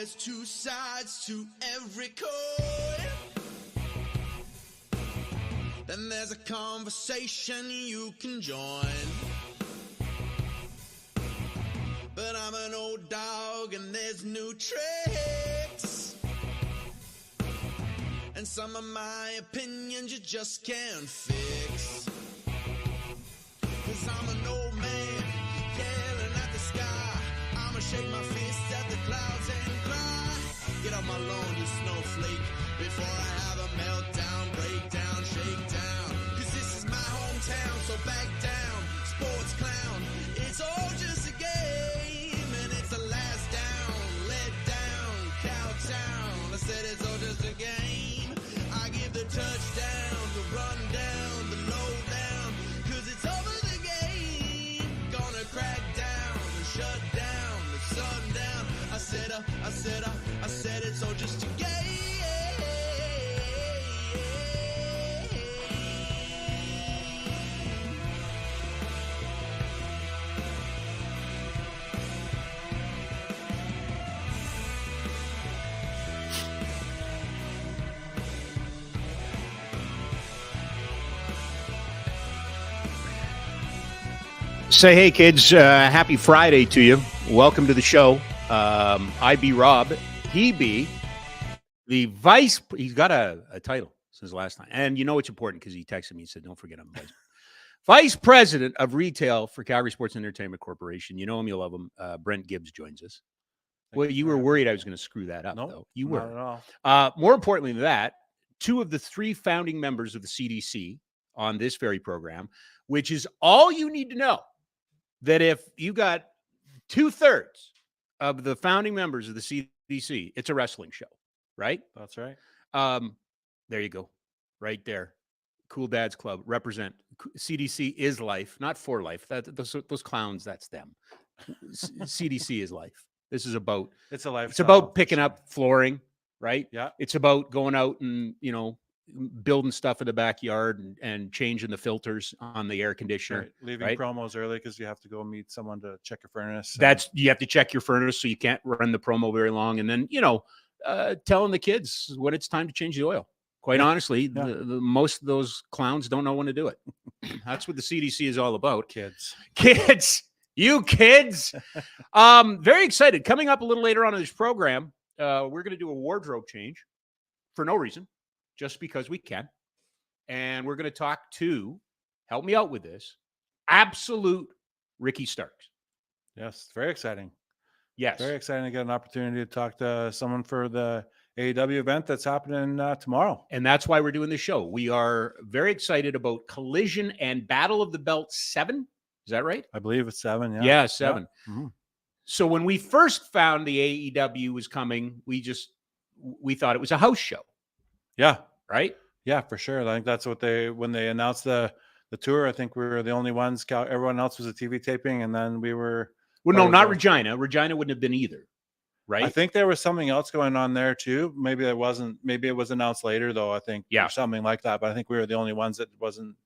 There's two sides to every coin. Then there's a conversation you can join. But I'm an old dog and there's new tricks. And some of my opinions you just can't fix. 'Cause I'm an old man yelling at the sky. I'ma shake my fist at the clouds and cry. Get off my lawn, you snowflake, before I have a meltdown, breakdown, shakedown. 'Cause this is my hometown, so back down, sports clown. It's all just a game, and it's the last down, let down, cowtown. I said it's all just a game. I give the touchdown, the rundown, the lowdown. 'Cause it's over the game, gonna crack down, and shut down, the sundown. I said it's all just a game. Say, hey, kids, happy Friday to you. Welcome to the show. I be Rob. He be the vice. He's got a title since last time. And you know it's important because he texted me and said, don't forget I'm vice president of retail for Calgary Sports and Entertainment Corporation. You know him, you love him. Brent Gibbs joins us. Well, you were worried I was going to screw that up, though. You were. Not at all. More importantly than that, two of the three founding members of the CDC on this very program, which is all you need to know. That if you got 2/3 of the founding members of the CDC, it's a wrestling show, right? That's right. There you go. Right there. Cool Dads Club. Represent. CDC is life, not for life. Those clowns, that's them. CDC is life. This is about, It's a lifestyle. it's about picking up flooring, right? Yeah. It's about going out and, building stuff in the backyard and changing the filters on the air conditioner. Right. Leaving right? promos early because you have to go meet someone to check your furnace. You have to check your furnace, so you can't run the promo very long. And then, telling the kids when it's time to change the oil. Quite honestly, the most of those clowns don't know when to do it. That's what the CDC is all about. You kids. Very excited. Coming up a little later on in this program, we're going to do a wardrobe change for no reason. Just because we can. And we're going to talk to, help me out with this, absolute Ricky Starks. Yes, very exciting. Yes. Very exciting to get an opportunity to talk to someone for the AEW event that's happening tomorrow. And that's why we're doing the show. We are very excited about Collision and Battle of the Belt 7. Is that right? I believe it's 7. Yeah. Yeah, 7. Yeah. Mm-hmm. So when we first found the AEW was coming, we thought it was a house show. Yeah. Right? Yeah, for sure. I think that's what when they announced the tour, I think we were the only ones. Everyone else was a TV taping, and then we were. Well, no, not Regina. Regina wouldn't have been either. Right? I think there was something else going on there too. Maybe it wasn't. Maybe it was announced later, though. I think, or something like that. But I think we were the only ones that wasn't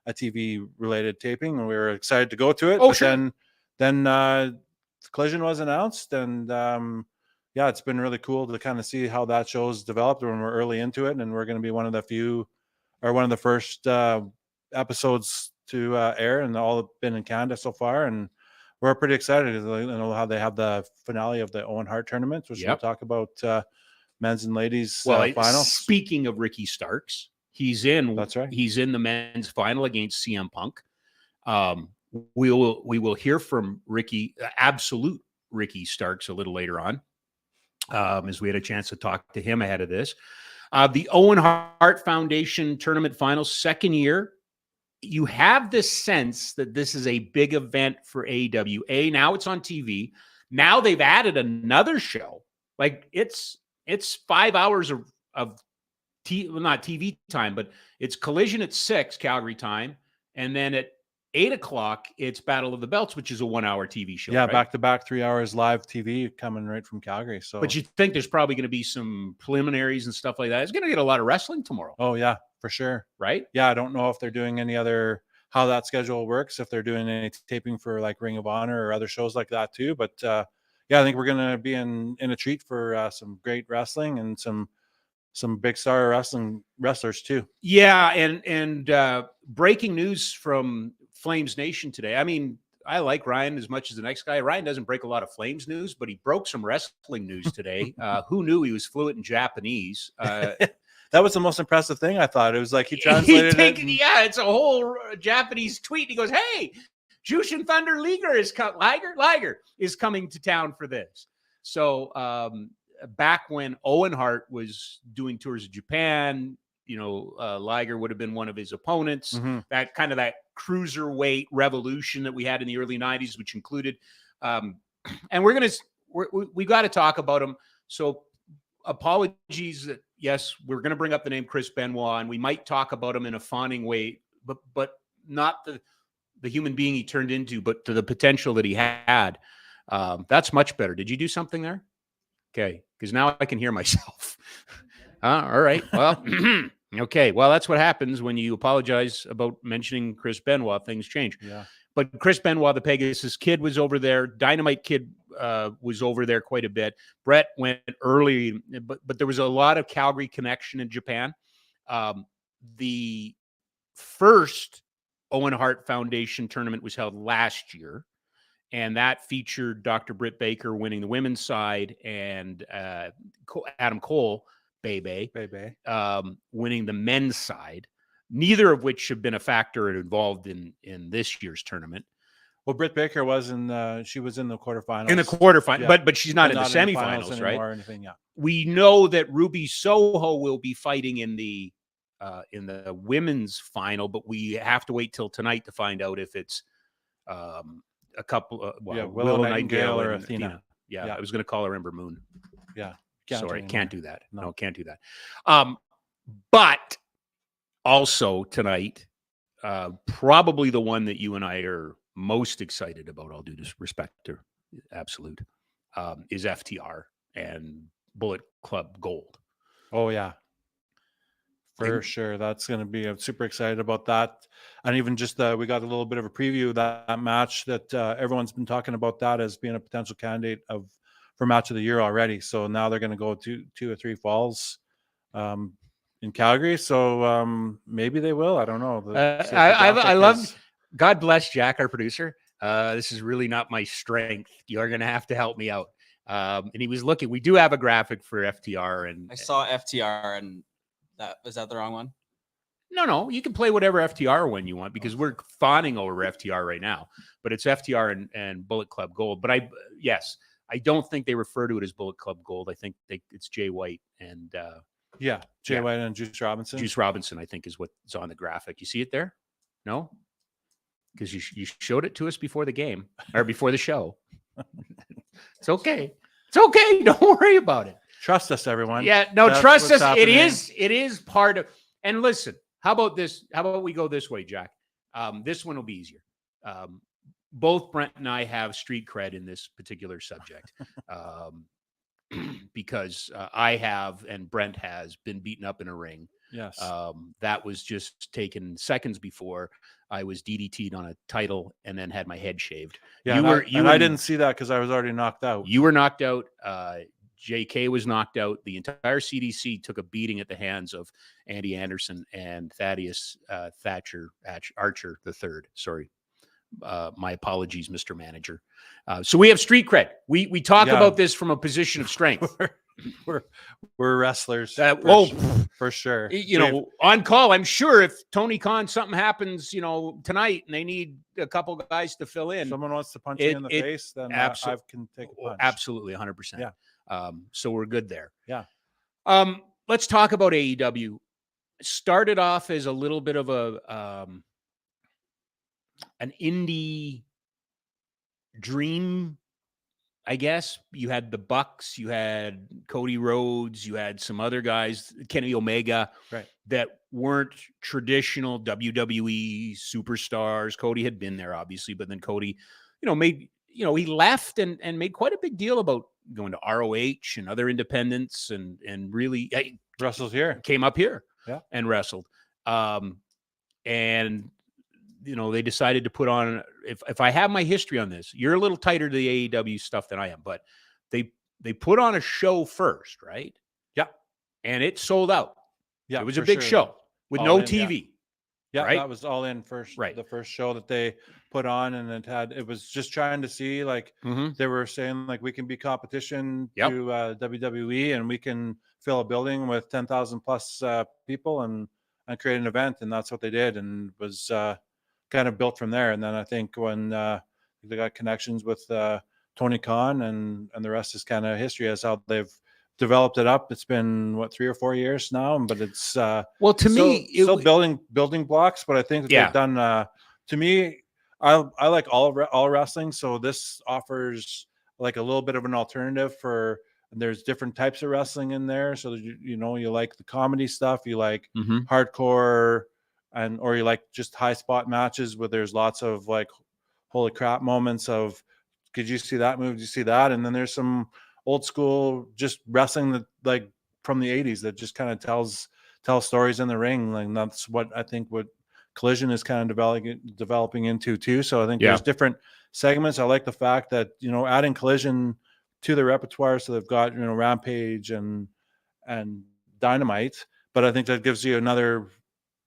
a TV related taping, and we were excited to go to it. Oh, but sure. Then Collision was announced, and yeah, it's been really cool to kind of see how that show's developed when we're early into it, and we're going to be one of the first episodes to air, and all have been in Canada so far, and we're pretty excited. You know how they have the finale of the Owen Hart tournament, which we'll talk about men's and ladies finals. Speaking of Ricky Starks, he's in. That's right. He's in the men's final against CM Punk. We will hear from Ricky, absolute Ricky Starks, a little later on. As we had a chance to talk to him ahead of this. The Owen Hart Foundation tournament finals, second year. You have this sense that this is a big event for AEW. Now it's on TV. Now they've added another show. Like it's 5 hours of not TV time, but it's Collision at 6 Calgary time. And then at 8:00, it's Battle of the Belts, which is a 1-hour TV show. Yeah, right? back-to-back 3 hours live TV coming right from Calgary. So, but you think there's probably going to be some preliminaries and stuff like that. It's going to get a lot of wrestling tomorrow. Oh yeah, for sure. Right? Yeah, I don't know if they're doing how that schedule works. If they're doing any taping for like Ring of Honor or other shows like that too. But yeah, I think we're going to be in a treat for some great wrestling and some big star wrestlers too. Yeah, and breaking news from Flames Nation today. I mean, I like Ryan as much as the next guy. Ryan doesn't break a lot of Flames news, but he broke some wrestling news today. Who knew he was fluent in Japanese? That was the most impressive thing, I thought. It was like he translated it. Yeah, it's a whole Japanese tweet. He goes, "Hey, Jushin Thunder Liger is coming to town for this." So back when Owen Hart was doing tours of Japan, Liger would have been one of his opponents. Mm-hmm. That kind of that cruiserweight revolution that we had in the early 90s, which included, and we got to talk about him. So apologies that, yes, we're going to bring up the name Chris Benoit, and we might talk about him in a fawning way, but not the human being he turned into, but to the potential that he had. That's much better. Did you do something there? Okay, because now I can hear myself. All right. Well, okay. Well, that's what happens when you apologize about mentioning Chris Benoit. Things change. Yeah. But Chris Benoit, the Pegasus Kid, was over there. Dynamite Kid was over there quite a bit. Brett went early, but there was a lot of Calgary connection in Japan. The first Owen Hart Foundation tournament was held last year, and that featured Dr. Britt Baker winning the women's side and Adam Cole, Bebe, winning the men's side. Neither of which have been a factor and involved in this year's tournament. Well, Britt Baker was she was in the quarterfinals. In the quarterfinal, yeah. but she's not in the semifinals, right? Or anything, yeah. We know that Ruby Soho will be fighting in the women's final, but we have to wait till tonight to find out if it's a couple. Willow Nightingale or Athena. Yeah, I was going to call her Ember Moon. Yeah, sorry, can't do that. No, can't do that. But also tonight, probably the one that you and I are most excited about, all due respect to Absolute, is FTR and Bullet Club Gold. Oh, yeah. For sure. That's going to be, I'm super excited about that. And even just we got a little bit of a preview of that match that everyone's been talking about that as being a potential candidate for match of the year already. So now they're going to go to 2 or 3 falls in Calgary. So maybe they will. I don't know. I love, God bless Jack, our producer. This is really not my strength. You're going to have to help me out. And he was looking, we do have a graphic for FTR. And I saw FTR and was that the wrong one? No, you can play whatever FTR one you want because we're fawning over FTR right now, but it's FTR and Bullet Club Gold. But I don't think they refer to it as Bullet Club Gold. I think it's Jay White and Jay White and Juice Robinson. Juice Robinson, I think, is what's on the graphic. You see it there? No, because you showed it to us before the game or before the show. It's okay. It's okay. Don't worry about it. Trust us, everyone. Yeah, no, trust us. Happening. It is part of. And listen, how about this? How about we go this way, Jack? This one will be easier. Both Brent and I have street cred in this particular subject, because I have and Brent has been beaten up in a ring. Yes. That was just taken seconds before I was DDT'd on a title and then had my head shaved. Yeah, I didn't see that because I was already knocked out. You were knocked out. JK was knocked out. The entire CDC took a beating at the hands of Andy Anderson and Thaddeus Archer III. Sorry. My apologies, Mr. Manager. So we have street cred. We talk about this from a position of strength. we're wrestlers. For sure. On call. I'm sure if Tony Khan something happens, tonight, and they need a couple guys to fill in. Someone wants to punch me in the face, then I can take a punch. Absolutely, 100%. Yeah. So we're good there. Yeah. Let's talk about AEW. Started off as a little bit of an indie dream, I guess. You had the Bucks, you had Cody Rhodes, you had some other guys, Kenny Omega, right, that weren't traditional WWE superstars. Cody had been there, obviously, but then Cody, he left and made quite a big deal about going to ROH and other independents and really wrestled here, came up here, yeah, and wrestled. And they decided to put on, if I have my history on this, you're a little tighter to the AEW stuff than I am, but they put on a show first, right? Yeah. And it sold out. Yeah. It was a for big sure. show with All no in, yeah. TV. Yeah, right? that was all in first. Right. The first show that they put on, and it was just trying to see, like, Mhm. they were saying, like, we can be competition Yep. to WWE, and we can fill a building with 10,000 plus people and create an event, and that's what they did, and was kind of built from there. And then I think when they got connections with Tony Khan, and the rest is kind of history as how they've developed it up. It's been 3 or 4 years now, but it's Well, to me, still building blocks. But I think that Yeah. they've done. To me, I like all wrestling, so this offers like a little bit of an alternative for. There's different types of wrestling in there, so you like the comedy stuff, you like Mhm. hardcore, or you like just high spot matches where there's lots of like holy crap moments of, could you see that move? Did you see that? And then there's some old school just wrestling that, like, from the 80s, that just kind of tells stories in the ring. Like, that's what I think what Collision is kind of developing into too. So I think there's different segments. I like the fact that, adding Collision to the repertoire, so they've got, Rampage and Dynamite, but I think that gives you another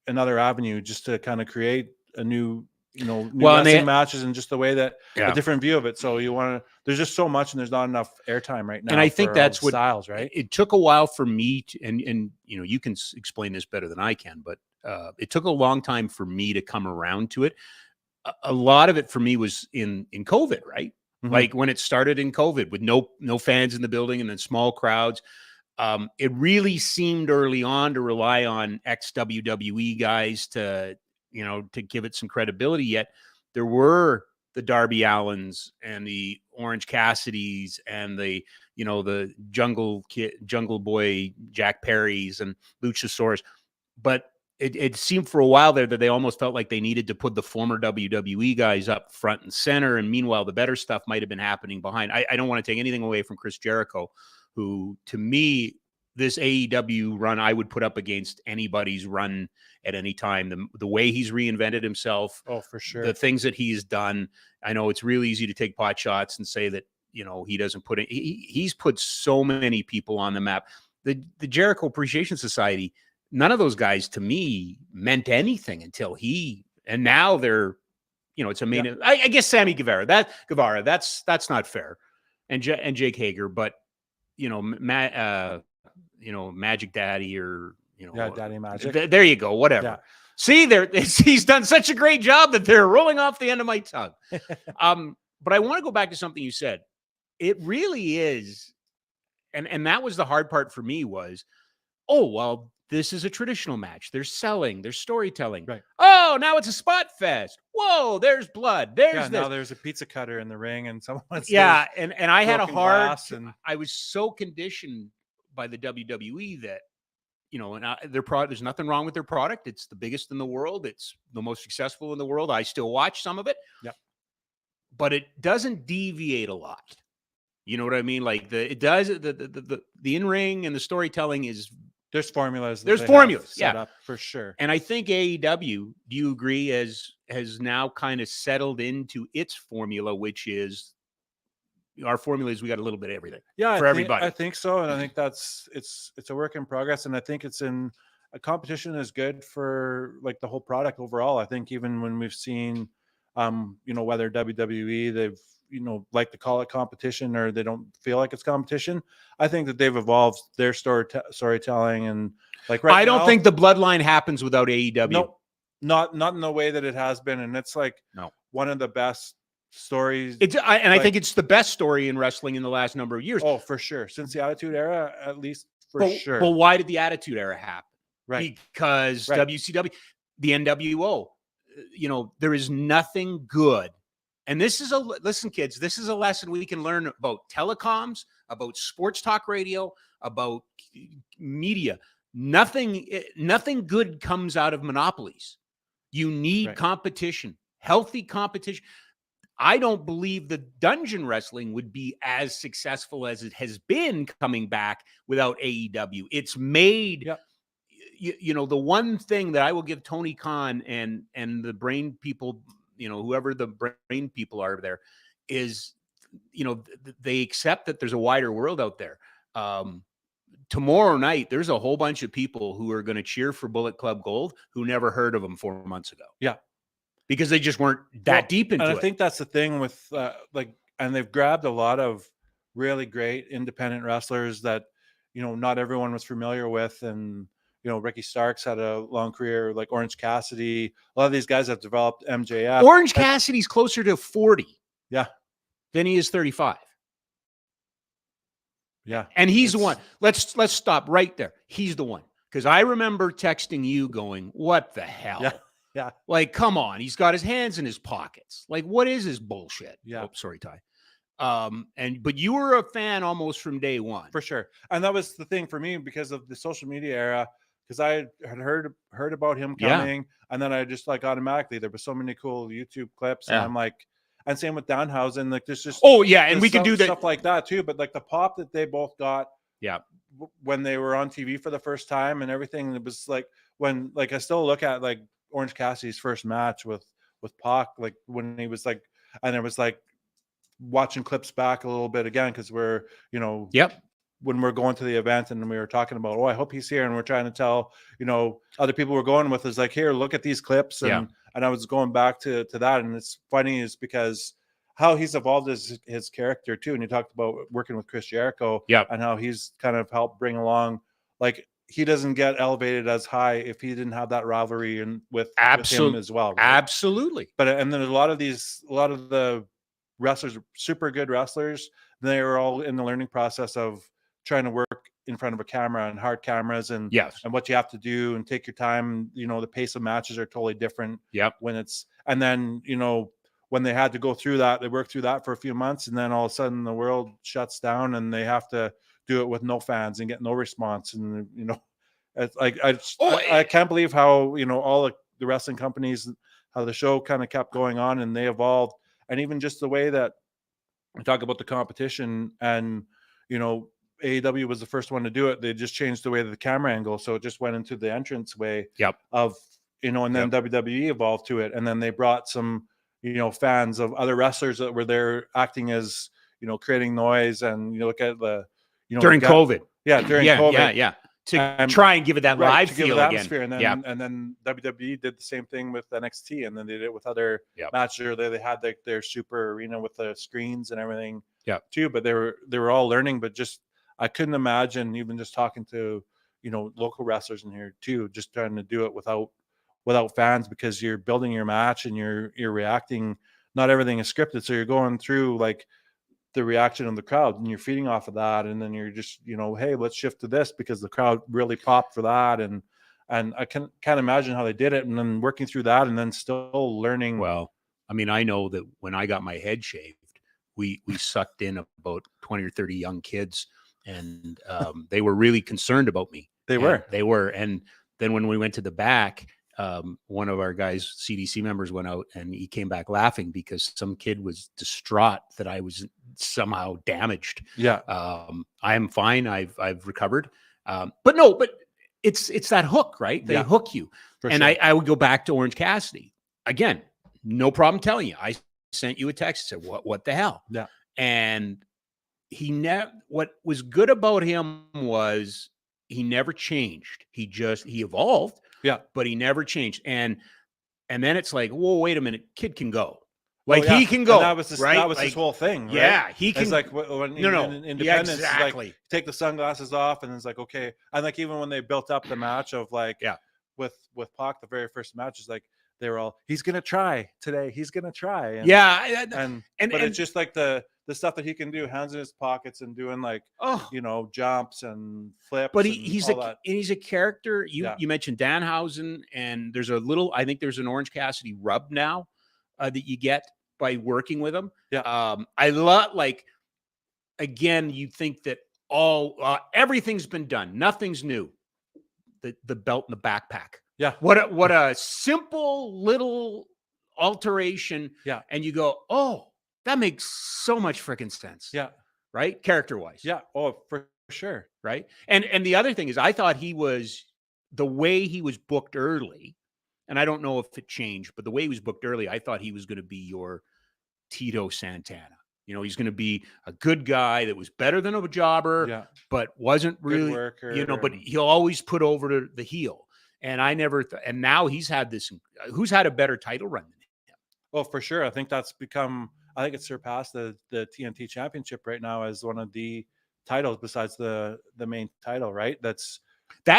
avenue just to kind of create a new wrestling matches, and just the way that a different view of it. So there's just so much, and there's not enough airtime right now. And I think that's what styles, right? It took a while for me to, and you can explain this better than I can, but it took a long time for me to come around to it. A lot of it for me was in COVID, right? Mhm. Like when it started in COVID with no fans in the building and then small crowds. It really seemed early on to rely on ex-WWE guys to give it some credibility. Yet there were the Darby Allens and the Orange Cassidys and the Jungle Boy Jack Perry's and Luchasaurus. But it seemed for a while there that they almost felt like they needed to put the former WWE guys up front and center. And meanwhile, the better stuff might have been happening behind. I don't want to take anything away from Chris Jericho, who, to me, this AEW run, I would put up against anybody's run at any time. The way he's reinvented himself. Oh, for sure. The things that he's done. I know it's real easy to take pot shots and say that, he doesn't put it. He's put so many people on the map. The Jericho Appreciation Society, none of those guys to me meant anything until and now they're, it's a main, Yeah. I guess Sammy Guevara, that's not fair. And Jake Hager, but Magic Daddy, or Daddy Magic. There you go. Whatever. Yeah. See, he's done such a great job that they're rolling off the end of my tongue. But I want to go back to something you said. It really is, and that was the hard part for me was, oh well, this is a traditional match. There's selling. There's storytelling. Right. Oh, now it's a spot fest. Whoa, there's blood. There's now there's a pizza cutter in the ring, and someone's and I had a hard. And I was so conditioned by the WWE that, their product. There's nothing wrong with their product. It's the biggest in the world. It's the most successful in the world. I still watch some of it. Yep. But it doesn't deviate a lot. You know what I mean? Like it does. The in ring and the storytelling is. There's formulas. There's formulas, set up for sure. And I think AEW, do you agree, has now kind of settled into its formula, which is our formula is we got a little bit of everything. Yeah, for everybody. I think so, and I think it's a work in progress, and I think it's in a competition is good for like the whole product overall. I think even when we've seen, whether WWE they've like to call it competition or they don't feel like it's competition. I think that they've evolved their storytelling, and like I don't think the bloodline happens without AEW. No, not in the way that it has been, and it's like one of the best stories. I think it's the best story in wrestling in the last number of years. Oh, for sure, since the Attitude Era, at least sure. But why did the Attitude Era happen? Right, because WCW, the NWO, there is nothing good. And listen, kids, this is a lesson we can learn about telecoms, about sports talk radio, about media. Nothing good comes out of monopolies. You need competition, healthy competition. I don't believe the dungeon wrestling would be as successful as it has been coming back without AEW. It's made, you know, the one thing that I will give Tony Khan and the brain people, you know, whoever the brain people are there, is, you know, they accept that there's a wider world out there. Tomorrow night, there's a whole bunch of people who are going to cheer for Bullet Club Gold who never heard of them 4 months ago. Yeah. Because they just weren't that deep into it. And I think that's the thing with and they've grabbed a lot of really great independent wrestlers that, you know, not everyone was familiar with. And, you know, Ricky Starks had a long career, like Orange Cassidy. A lot of these guys have developed MJF. Orange Cassidy's closer to 40. Yeah. Than he is 35. Yeah. And he's the one. Let's stop right there. He's the one. Because I remember texting you going, what the hell? Yeah. Yeah. Like, come on. He's got his hands in his pockets. Like, what is this bullshit? Yeah. Oh, sorry, Ty. But you were a fan almost from day one. For sure. And that was the thing for me because of the social media era, because I had heard about him coming. And then I just like automatically, there were so many cool YouTube clips. And I'm like, and same with Danhausen, like there's just and we can do that stuff like that too. But like the pop that they both got, when they were on TV for the first time and everything, it was like when like I still look at like Orange Cassidy's first match with Pac, like when he was like, and it was like watching clips back a little bit again because we're, you know, when we're going to the event and we were talking about, I hope he's here, and we're trying to tell, you know, other people we're going with is like, here, look at these clips. And I was going back to that, and it's funny is because how he's evolved his character too. And you talked about working with Chris Jericho, and how he's kind of helped bring along, like he doesn't get elevated as high if he didn't have that rivalry and with him as well. Right? Absolutely. But and then a lot of the wrestlers, super good wrestlers, they were all in the learning process of trying to work in front of a camera and hard cameras and what you have to do and take your time. You know, the pace of matches are totally different. When it's, and then, you know, when they had to go through that, they worked through that for a few months, and then all of a sudden the world shuts down and they have to do it with no fans and get no response. And, you know, it's like, I can't believe how, you know, all the wrestling companies, how the show kind of kept going on and they evolved. And even just the way that we talk about the competition, and, you know, AEW was the first one to do it. They just changed the way that the camera angle, so it just went into the entrance way of, you know, and then WWE evolved to it, and then they brought some, you know, fans of other wrestlers that were there acting as, you know, creating noise. And you look at the, you know, during COVID, during COVID, to try and give it that live feel atmosphere. again. And then and then WWE did the same thing with NXT, and then they did it with other matches. They had their super arena with the screens and everything too. But they were all learning, but just I couldn't imagine even just talking to, you know, local wrestlers in here too, just trying to do it without fans, because you're building your match and you're reacting. Not everything is scripted, so you're going through like the reaction of the crowd and you're feeding off of that, and then you're just, you know, hey, let's shift to this because the crowd really popped for that. And I can't imagine how they did it, and then working through that and then still learning. Well, I mean, I know that when I got my head shaved, we sucked in about 20 or 30 young kids, and they were really concerned about me. They were. And then when we went to the back, one of our guys, CDC members, went out and he came back laughing because some kid was distraught that I was somehow damaged. I am fine. I've recovered. But it's that hook, right? They hook you. And sure. I would go back to Orange Cassidy again. No problem telling you. I sent you a text and said, what the hell? Yeah. And what was good about him was he never changed. He evolved. Yeah. But he never changed. And then it's like, whoa, wait a minute. Kid can go. Like he can go. And that was his whole thing. Right? Yeah. He can. It's like when Independence, like take the sunglasses off, and it's like, okay. And like, even when they built up the match of like, with Pac, the very first match is like, they were all, he's going to try today. He's going to try. And, but it's just like the stuff that he can do, hands in his pockets and doing like, you know, jumps and flips. But he's a character. You mentioned Danhausen, and I think there's an Orange Cassidy rub now that you get by working with him. Yeah. I love, like, again, you think that everything's been done. Nothing's new. The belt and the backpack. Yeah. What a simple little alteration. Yeah. And you go, oh, that makes so much freaking sense. Yeah. Right? Character wise. Yeah. Oh, for sure. Right. And the other thing is, I thought he was the way he was booked early, and I don't know if it changed, but the way he was booked early, I thought he was going to be your Tito Santana. He's going to be a good guy that was better than a jobber, but wasn't really, worker, but he'll always put over the heel. And I never, and now he's had this, who's had a better title run than him? Well, for sure. I think it's surpassed the TNT championship right now as one of the titles besides the main title, right? That's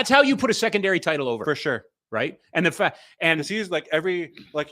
how you put a secondary title over. For sure. Right. And the fact, and he's like you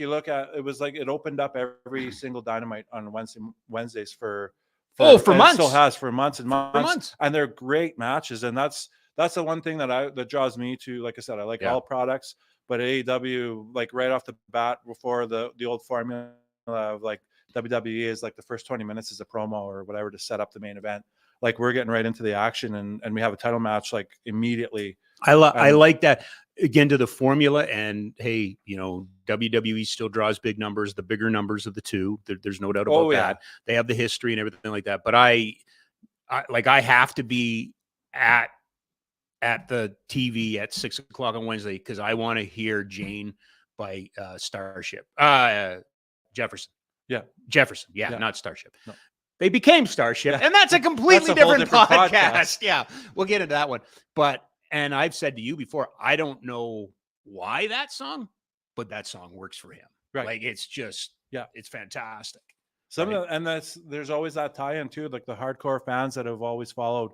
look at, it was like, it opened up every single Dynamite on Wednesdays for months. It still has for months and months. For months. And they're great matches. And that's the one thing that draws me to, like I said, I like all products, but AEW, like right off the bat, before the old formula of like WWE is like the first 20 minutes is a promo or whatever to set up the main event. Like we're getting right into the action and we have a title match like immediately. I like that. Again, to the formula, and hey, WWE still draws big numbers, the bigger numbers of the two. There's no doubt about that. They have the history and everything like that. But I have to be at the TV at 6 o'clock on Wednesday because I want to hear Jane by Starship. Jefferson. Yeah. Jefferson. Yeah, not Starship. No. They became Starship, and that's a completely different podcast. Yeah, we'll get into that one. And I've said to you before, I don't know why that song, but that song works for him. Right. Like it's just, it's fantastic. There's always that tie-in too, like the hardcore fans that have always followed,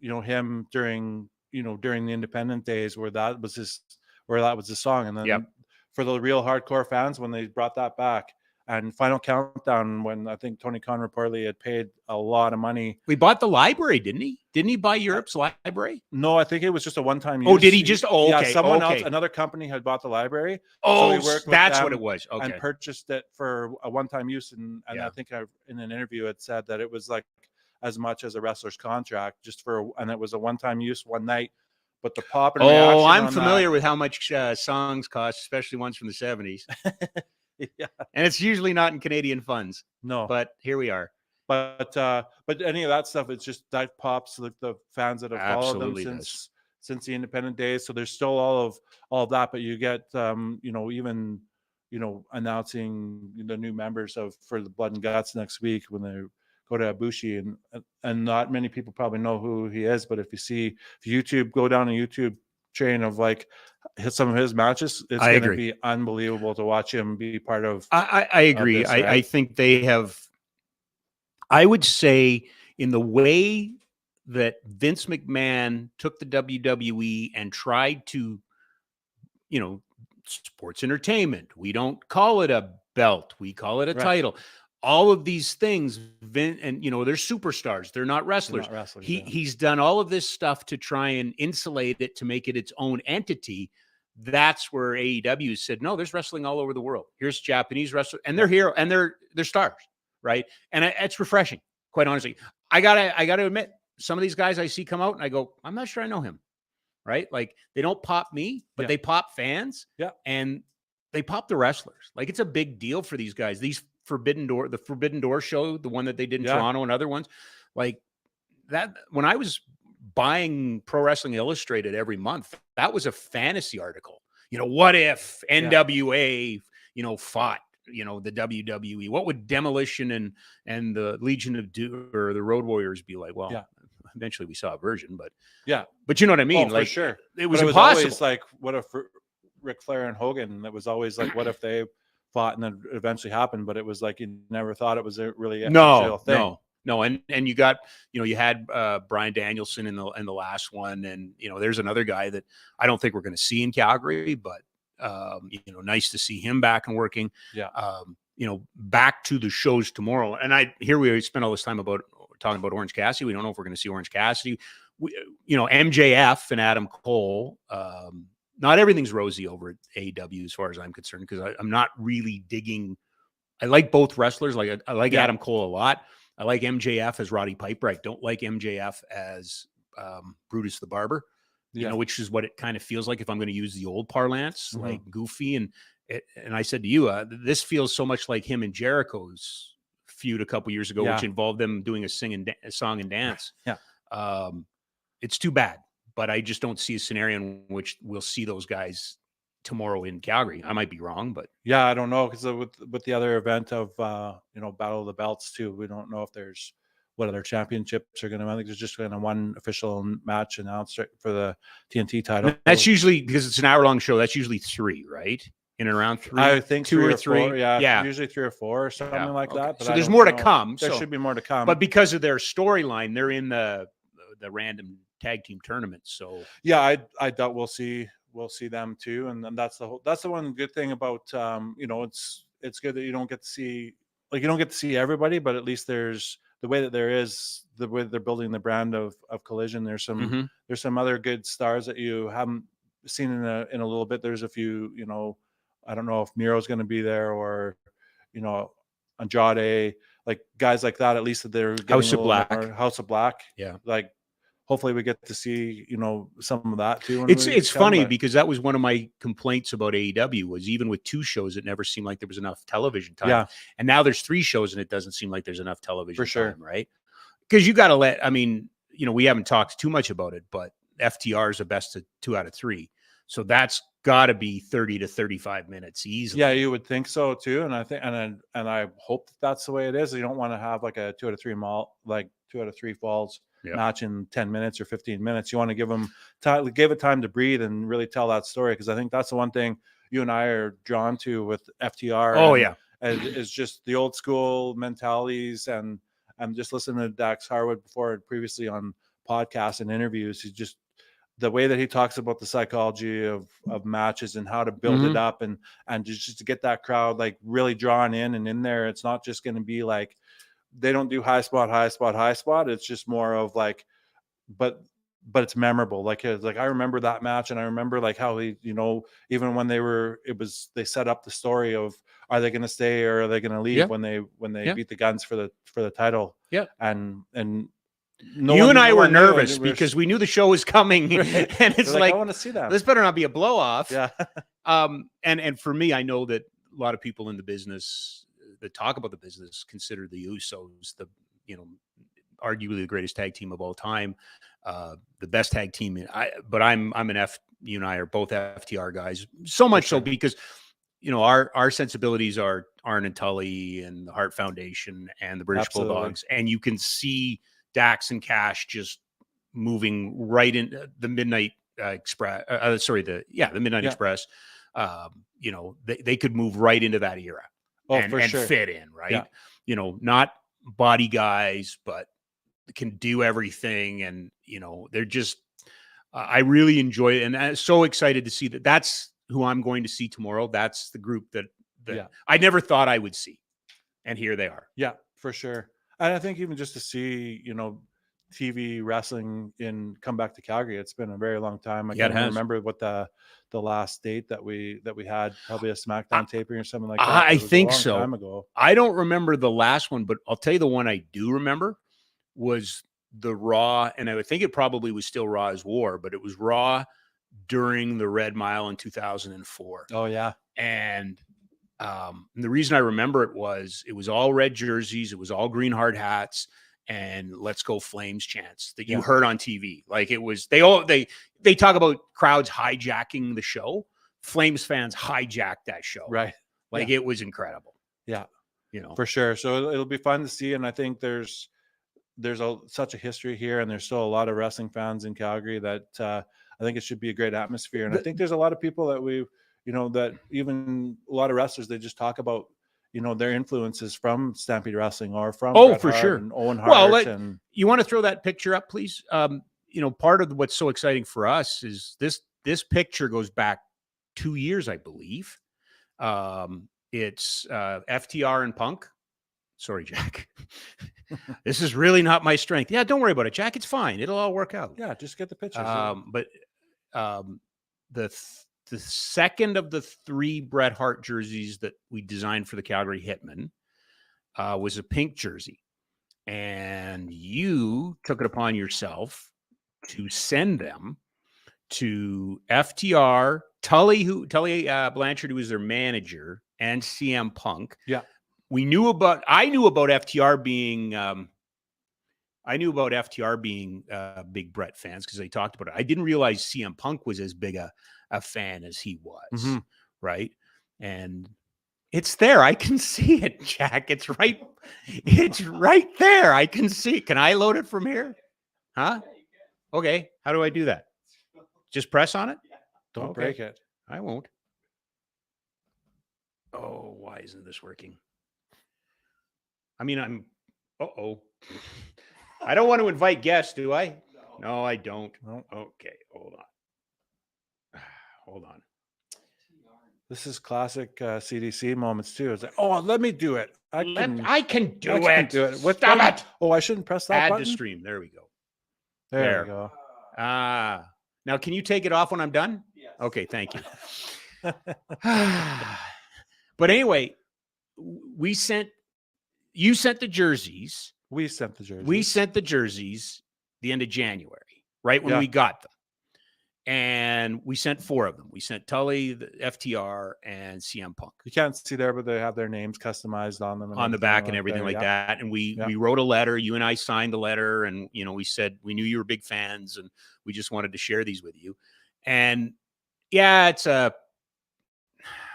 him during the independent days where that was the song. And then for the real hardcore fans, when they brought that back, and Final Countdown, when I think Tony Khan reportedly had paid a lot of money. We bought the library, didn't he? Didn't he buy Europe's library? No, I think it was just a one-time use. Oh, did he just? Oh, okay. Yeah, someone else, another company had bought the library. Oh, so that's what it was. Okay. And purchased it for a one-time use. And I think in an interview it said that it was like as much as a wrestler's contract and it was a one-time use one night. But the pop and reaction. Oh, I'm familiar with how much songs cost, especially ones from the 70s. Yeah, and it's usually not in Canadian funds. No, but here we are. But any of that stuff, it's just that pops like the fans that have followed them since the independent days. So there's still all of that, but you get even announcing the new members for the Blood and Guts next week when they go to Ibushi, and not many people probably know who he is, but if you go down a YouTube train of like some of his matches, it's going to be unbelievable to watch him be part of. I agree. This, right? I think they have, I would say, in the way that Vince McMahon took the WWE and tried to, sports entertainment. We don't call it a belt. We call it a title. All of these things, and they're superstars. Th're not wrestlers. He's done all of this stuff to try and insulate it, to make it its own entity. That's where AEW said, no, there's wrestling all over the world. Here's Japanese wrestlers, and they're here, and they're stars, right? And it's refreshing, quite honestly. I gotta admit, some of these guys I see come out, and I go, I'm not sure I know him, right? Like they don't pop me, but they pop fans, and they pop the wrestlers. Like it's a big deal for these guys. The Forbidden Door show, the one that they did in Toronto, and other ones like that. When I was buying Pro Wrestling Illustrated every month, that was a fantasy article. What if NWA, fought, the WWE? What would Demolition and the Legion of Doom or the Road Warriors be like? Well, eventually we saw a version, but but you know what I mean? For sure. It was impossible. Always like, what if Ric Flair and Hogan? It was always like, what if they fought, and then eventually happened, but it was like you never thought it was a really real thing. No, and you got you had Bryan Danielson in the last one, and there's another guy that I don't think we're going to see in Calgary, but nice to see him back and working. Back to the shows tomorrow, and we spent all this time talking about Orange Cassidy. We don't know if we're going to see Orange Cassidy. MJF and Adam Cole. Not everything's rosy over at AEW as far as I'm concerned, because I'm not really digging. I like both wrestlers. Like I like Adam Cole a lot. I like MJF as Roddy Piper. I don't like MJF as Brutus the Barber, which is what it kind of feels like if I'm going to use the old parlance, like goofy. And I said to you, this feels so much like him and Jericho's feud a couple years ago, which involved them doing a song and dance. It's too bad. but I just don't see a scenario in which we'll see those guys tomorrow in Calgary. I might be wrong, but yeah, I don't know, because with the other event of Battle of the Belts too, we don't know if there's what other championships are going to. I think there's just going to one official match announced for the TNT title. that's usually, because it's an hour-long show, that's usually 3, right? In and around 3. I think 2 or 3. 4, yeah, usually 3 or 4 or something like okay. that. But So I there's don't more to know. come. There should be more to come. But because of their storyline, they're in the random tag team tournament. So yeah, I doubt we'll see them too, and then that's the one good thing about it's good that you don't get to see everybody, but at least there's the way that they're building the brand of Collision. There's some other good stars that you haven't seen in a little bit. There's a few, I don't know if Miro's going to be there, or Andrade, like guys like that. At least that they're getting House of Black. Yeah, like hopefully we get to see some of that too. It's funny because that was one of my complaints about AEW, was even with 2 shows, it never seemed like there was enough television time. Yeah. And now there's 3 shows and it doesn't seem like there's enough television For sure. time, right? Because you got to we haven't talked too much about it, but FTR is the best of 2 out of 3. So that's got to be 30 to 35 minutes easily. Yeah, you would think so too. And I think, and I hope that's the way it is. You don't want to have like a 2 out of 3 2 out of 3 falls match in 10 minutes or 15 minutes. You want to give them time, give it time to breathe and really tell that story. Because I think that's the one thing you and I are drawn to with FTR. Oh, yeah. Is just the old school mentalities. And I'm just listening to Dax Harwood previously on podcasts and interviews. He's just, the way that he talks about the psychology of matches and how to build it up and just to get that crowd like really drawn in and in there. It's not just going to be like, they don't do high spot. It's just more of like, but it's memorable. Like I remember that match, and I remember like how he, even when they set up the story of, are they going to stay or are they going to leave when they beat the Guns for the title? Yeah. And you and I were nervous because we knew the show was coming, right. And it's like, I want to see that. This better not be a blow off. Yeah. And for me, I know that a lot of people in the business that talk about the business consider the Usos arguably the greatest tag team of all time, the best tag team. But I'm an you and I are both FTR guys, so much so because our sensibilities are Arn and Tully and the Hart Foundation and the British Bulldogs, and you can see Dax and Cash just moving right in the Midnight Express. The Midnight Express. They could move right into that era and fit in, right? Yeah. Not body guys, but can do everything. And, they're just, I really enjoy it. And I'm so excited to see that. That's who I'm going to see tomorrow. That's the group that I never thought I would see. And here they are. Yeah, for sure. And I think even just to see, TV wrestling come back to Calgary, it's been a very long time. I can't remember what the last date that we had, probably a SmackDown taping or something like that. I think so. Time ago. I don't remember the last one, but I'll tell you the one I do remember was the Raw, and I think it probably was still Raw as War, but it was Raw during the Red Mile in 2004. Oh yeah. And the reason I remember it was all red jerseys, it was all green hard hats, and "Let's Go Flames" chants that you heard on TV. Like it was, they talk about crowds hijacking the show. Flames fans hijacked that show. Right. Like it was incredible. Yeah. For sure. So it'll be fun to see. And I think there's such a history here, and there's still a lot of wrestling fans in Calgary that I think it should be a great atmosphere. And I think there's a lot of people that that even a lot of wrestlers, they just talk about, their influences from Stampede Wrestling or from Bret for Hart sure. and Owen Hart. You want to throw that picture up, please? Part of what's so exciting for us is this picture goes back 2 years, I believe. It's FTR and Punk. Sorry, Jack. This is really not my strength. Yeah, don't worry about it, Jack. It's fine. It'll all work out. Yeah, just get the pictures. But the second of the 3 Bret Hart jerseys that we designed for the Calgary Hitmen was a pink jersey. And you took it upon yourself to send them to FTR, Tully Blanchard, who was their manager, and CM Punk. Yeah. I knew about FTR being, I I knew about FTR being big Brett fans because they talked about it. I didn't realize CM Punk was as big a fan as he was, right? And it's there. I can see it, Jack. It's right there. I can see. Can I load it from here? Huh? Okay. How do I do that? Just press on it? Don't break it. I won't. Oh, why isn't this working? I mean, uh-oh. I don't want to invite guests, do I? No, I don't. No. Okay, hold on. Hold on. This is classic CDC moments too. It's like, oh, let me do it. I can do it. What Stop it. Oh, I shouldn't press that Add button? to stream. There we go. There we go. Now can you take it off when I'm done? Yes. Okay, thank you. But anyway, you sent the jerseys. We sent the jerseys. We sent the jerseys the end of January, right when we got them. And we sent 4 of them. We sent Tully, the FTR, and CM Punk. You can't see there, but they have their names customized on them. On the back and everything like that. And we wrote a letter. You and I signed the letter. And, we said we knew you were big fans and we just wanted to share these with you. And yeah, it's a,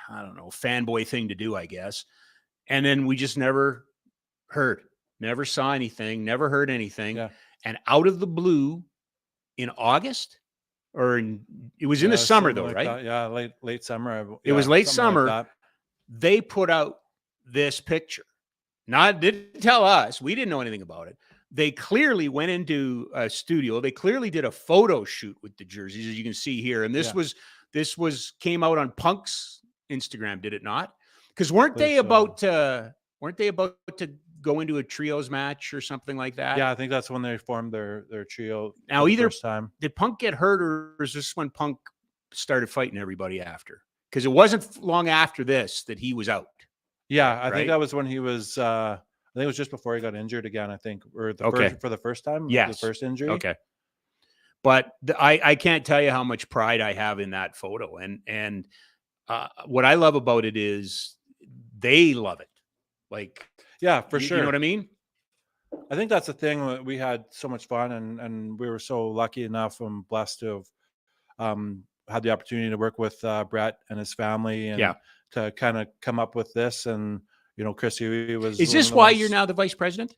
I don't know, fanboy thing to do, I guess. And then we just never saw anything, never heard anything. Yeah. And out of the blue in August, it was in the summer though, like right? That. Yeah, late summer. It was late summer. Like they put out this picture. Didn't tell us. We didn't know anything about it. They clearly went into a studio. They clearly did a photo shoot with the jerseys, as you can see here. And this came out on Punk's Instagram, did it not? Because weren't they about to go into a trios match or something like that? Yeah, I think that's when they formed their trio. Now, either first time. Did Punk get hurt, or is this when Punk started fighting everybody after? Because it wasn't long after this that he was out. Yeah, I think that was when he was. I think it was just before he got injured again. I think, or for the first time. Yes, the first injury. Okay. But I can't tell you how much pride I have in that photo, and what I love about it is they love it. Like, yeah, for sure. You know what I mean? I think that's the thing. We had so much fun, and we were so lucky enough and blessed to have had the opportunity to work with Brett and his family, and to kind of come up with this. And Chris Huey was. Is this why you're now the vice president?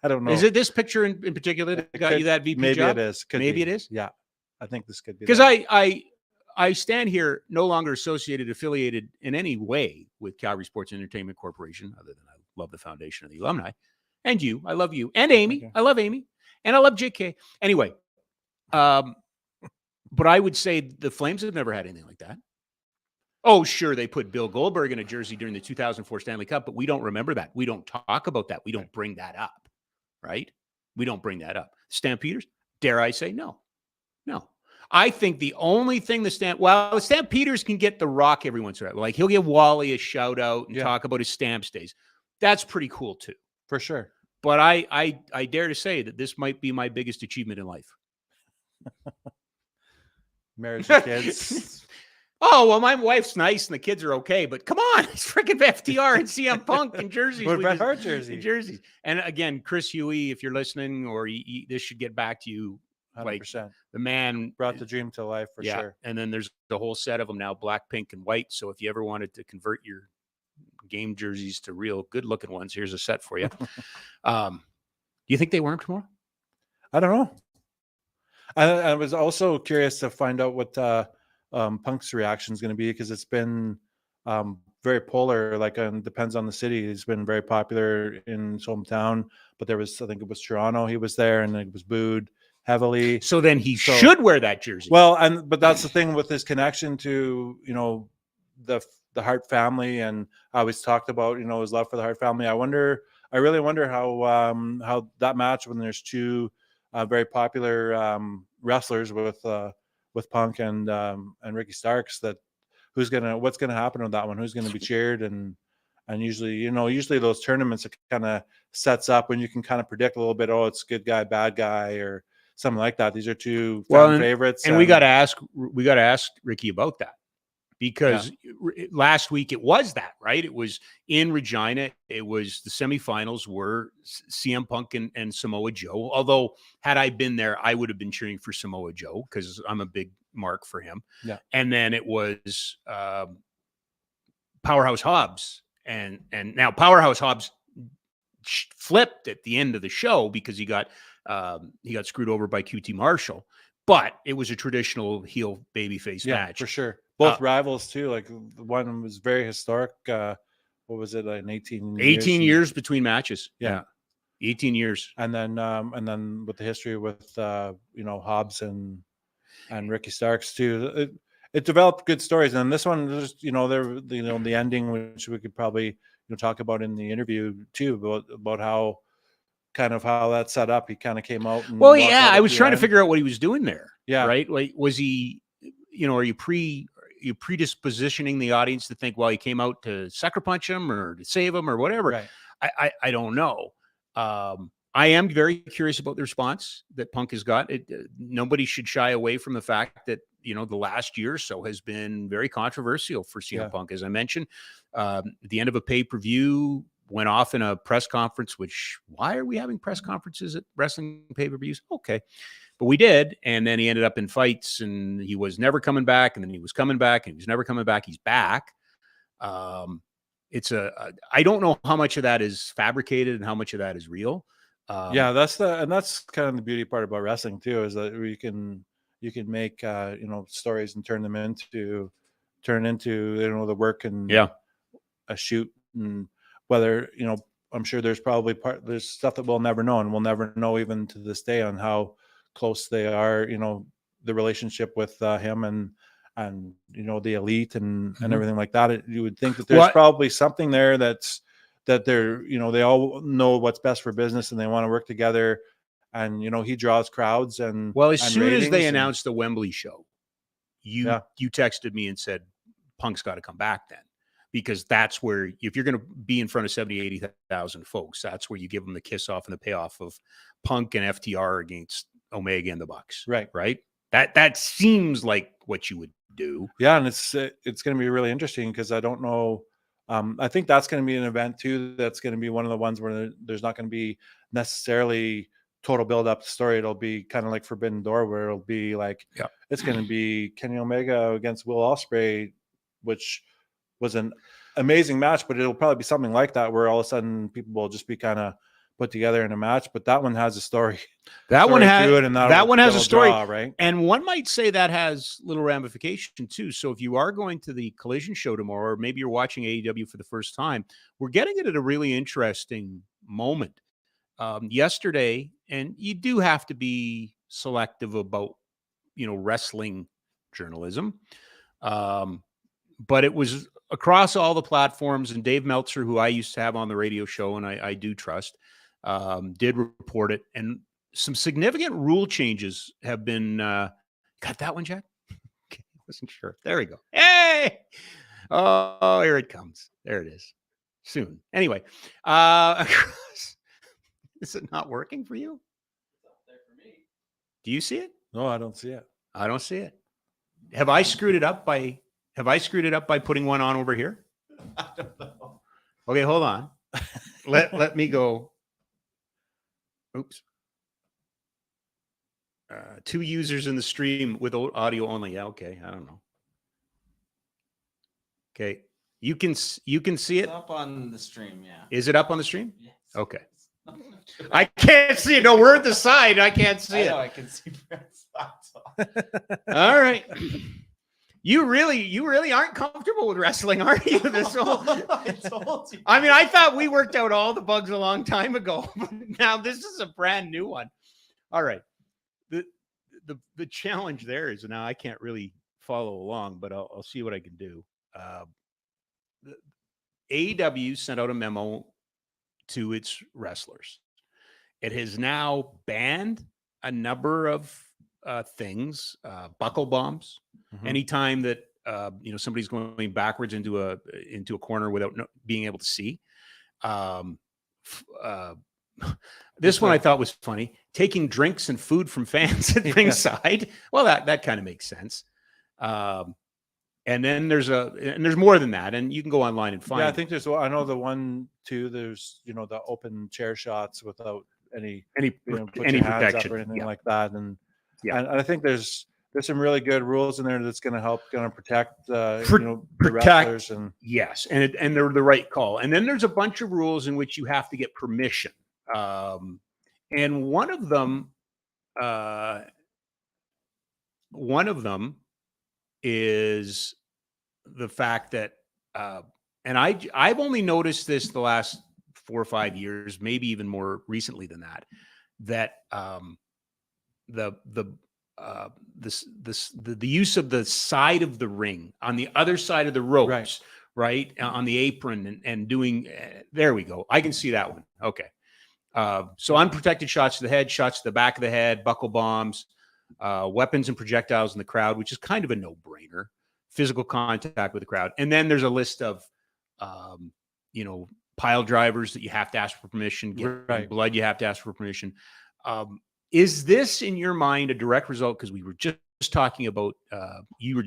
I don't know. Is it this picture in particular that got you that VP maybe job? Maybe it is. Maybe it is. Yeah, I think this could be. Because I stand here no longer affiliated in any way with Calgary Sports Entertainment Corporation, other than I love the foundation of the alumni. And you, I love you. And Amy, okay. I love Amy. And I love JK. Anyway, but I would say the Flames have never had anything like that. Oh, sure, they put Bill Goldberg in a jersey during the 2004 Stanley Cup, but we don't remember that. We don't talk about that. We don't bring that up, right? We don't bring that up. Stampeders, dare I say, no. I think the only thing the Stampeders can get The Rock every once in a while. Like, he'll give Wally a shout out and talk about his Stamps days. That's pretty cool too. For sure. But I dare to say that this might be my biggest achievement in life. Marriage and kids. Oh, well, my wife's nice and the kids are okay, but come on, it's freaking FTR and CM Punk and jerseys. What about our jerseys? And again, Chris Huey, if you're listening, or this should get back to you. 100%. Like, the man brought the dream to life for sure. And then there's the whole set of them now, black, pink, and white. So if you ever wanted to convert your game jerseys to real good-looking ones, here's a set for you. Do you think they wear them tomorrow? I don't know. I was also curious to find out what Punk's reaction is going to be, because it's been very polar. Like, depends on the city. He's been very popular in his hometown, but I think it was Toronto. He was there and it was booed heavily. So then he should wear that jersey. Well, but that's the thing with his connection to the Hart family, and I always talked about his love for the Hart family. I really wonder how that match, when there's two very popular wrestlers with Punk and Ricky Starks, what's gonna happen with that one? Who's gonna be cheered? And usually those tournaments, it kind of sets up when you can kind of predict a little bit. Oh, it's good guy, bad guy, or something like that. These are two fan favorites, and we got to ask Ricky about that. because last week it was that, right? It was in Regina. It was the semifinals were CM Punk and Samoa Joe. Although had I been there, I would have been cheering for Samoa Joe because I'm a big mark for him. Yeah. And then it was Powerhouse Hobbs. And now Powerhouse Hobbs flipped at the end of the show because he got screwed over by QT Marshall. But it was a traditional heel babyface match. For sure. Both rivals too. Like one was very historic. What was it? Like 18 years between matches. Yeah. 18 years. And then with the history with Hobbs and Ricky Starks too. It developed good stories. And this one just the ending, which we could probably talk about in the interview too, about how that set up. He kind of came out. And I was trying to figure out what he was doing there. Yeah. Right. Like, was he, are you predispositioning the audience to think, well, he came out to sucker punch him or to save him or whatever. Right. I don't know. I am very curious about the response that Punk has got. Nobody should shy away from the fact that, the last year or so has been very controversial for CM Punk. As I mentioned, at the end of a pay-per-view, went off in a press conference, which, why are we having press conferences at wrestling pay-per-views? Okay. But we did. And then he ended up in fights and he was never coming back. And then he was coming back and he was never coming back. He's back. I don't know how much of that is fabricated and how much of that is real. That's kind of the beauty part about wrestling too, is that you can make, stories and turn into the work and a shoot, and whether, I'm sure there's there's stuff that we'll never know, and we'll never know even to this day on how close they are, the relationship with him and the elite and everything like that. You would think that there's probably something there that they're, they all know what's best for business and they want to work together. And, he draws crowds as soon as they announced the Wembley show, you texted me and said, Punk's got to come back then. Because that's where, if you're going to be in front of 70, 80,000 folks, that's where you give them the kiss off and the payoff of Punk and FTR against Omega and the Bucks. Right. Right. That seems like what you would do. Yeah. And it's going to be really interesting because I don't know. I think that's going to be an event too. That's going to be one of the ones where there's not going to be necessarily total build up story. It'll be kind of like Forbidden Door, where it'll be like, it's going to be Kenny Omega against Will Ospreay, which was an amazing match, but it'll probably be something like that where all of a sudden people will just be kind of put together in a match. But that one has a story. That one has a story, right? And one might say that has little ramification too. So if you are going to the Collision show tomorrow, or maybe you're watching AEW for the first time, we're getting it at a really interesting moment. Yesterday, and you do have to be selective about, wrestling journalism. But it was across all the platforms, and Dave Meltzer, who I used to have on the radio show, and I do trust, did report it. And some significant rule changes have been, got that one, Jack? Okay, wasn't sure. There we go. Hey! Oh, here it comes. There it is. Soon. Anyway, is it not working for you? It's up there for me. Do you see it? No, I don't see it. I don't see it. Have I screwed it up by putting one on over here? I don't know. Okay, hold on. Let me go. Oops. 2 users in the stream with audio only. Yeah, okay. I don't know. Okay. You can see it? It's up on the stream, yeah. Is it up on the stream? Yes. Okay. I can't see it. No, we're at the side. I can't see it. I can see Brent's laptop. All right. You really aren't comfortable with wrestling, are you? This whole... I told you. I mean, I thought we worked out all the bugs a long time ago. But now this is a brand new one. All right. The challenge there is, now I can't really follow along, but I'll see what I can do. AEW sent out a memo to its wrestlers. It has now banned a number of things, buckle bombs. Mm-hmm. Anytime that somebody's going backwards into a corner without being able to see. This one I thought was funny. Taking drinks and food from fans at ringside. Well, that kind of makes sense. And then there's more than that, and you can go online and find. Yeah, I think I know the one too. There's the open chair shots without any put any your hands up protection or anything Yeah. like that, and Yeah. and I think there's some really good rules in there that's going to help protect the Protect. wrestlers and Yes, and they're the right call. And then there's a bunch of rules in which you have to get permission. And one of them is the fact that, and I've only noticed this the last 4 or 5 years, maybe even more recently than that, the use of the side of the ring on the other side of the ropes, right, on the apron and doing. There we go. I can see that one. Okay. So unprotected shots to the head, shots to the back of the head, buckle bombs, weapons and projectiles in the crowd, which is kind of a no-brainer. Physical contact with the crowd. And then there's a list of, pile drivers that you have to ask for permission, blood you have to ask for permission. Is this, in your mind, a direct result? Because we were just talking about, you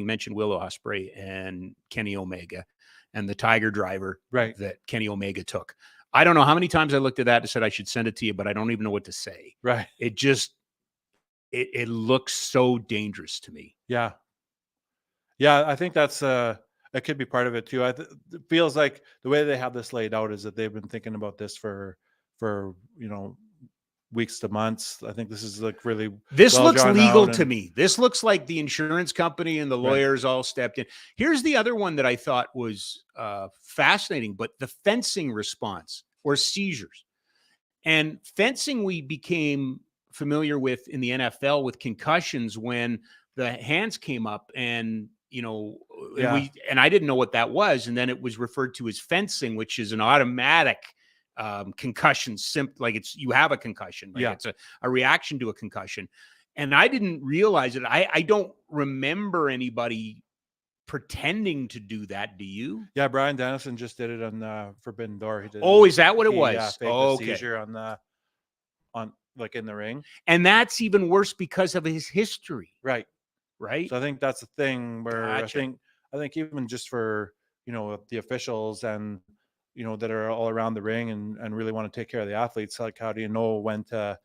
mentioned Will Ospreay and Kenny Omega and the Tiger driver that Kenny Omega took. I don't know how many times I looked at that and said I should send it to you, but I don't even know what to say. Right. It just, it looks so dangerous to me. Yeah. Yeah, I think that's that could be part of it too. It feels like the way they have this laid out is that they've been thinking about this for weeks to months. I think this is like really. This looks legal to me. This looks like the insurance company and the lawyers all stepped in. Here's the other one that I thought was fascinating, but the fencing response or seizures. And fencing we became familiar with in the NFL with concussions when the hands came up and and I didn't know what that was, and then it was referred to as fencing, which is an automatic concussion, like you have a concussion. Like it's a reaction to a concussion. And I didn't realize it. I don't remember anybody pretending to do that. Do you? Yeah, Brian Dennison just did it on Forbidden Door. He did is that what it was? Yeah, seizure on like in the ring. And that's even worse because of his history. Right. Right. So I think that's the thing where I think even just for the officials and that are all around the ring and really want to take care of the athletes, like how do you know when to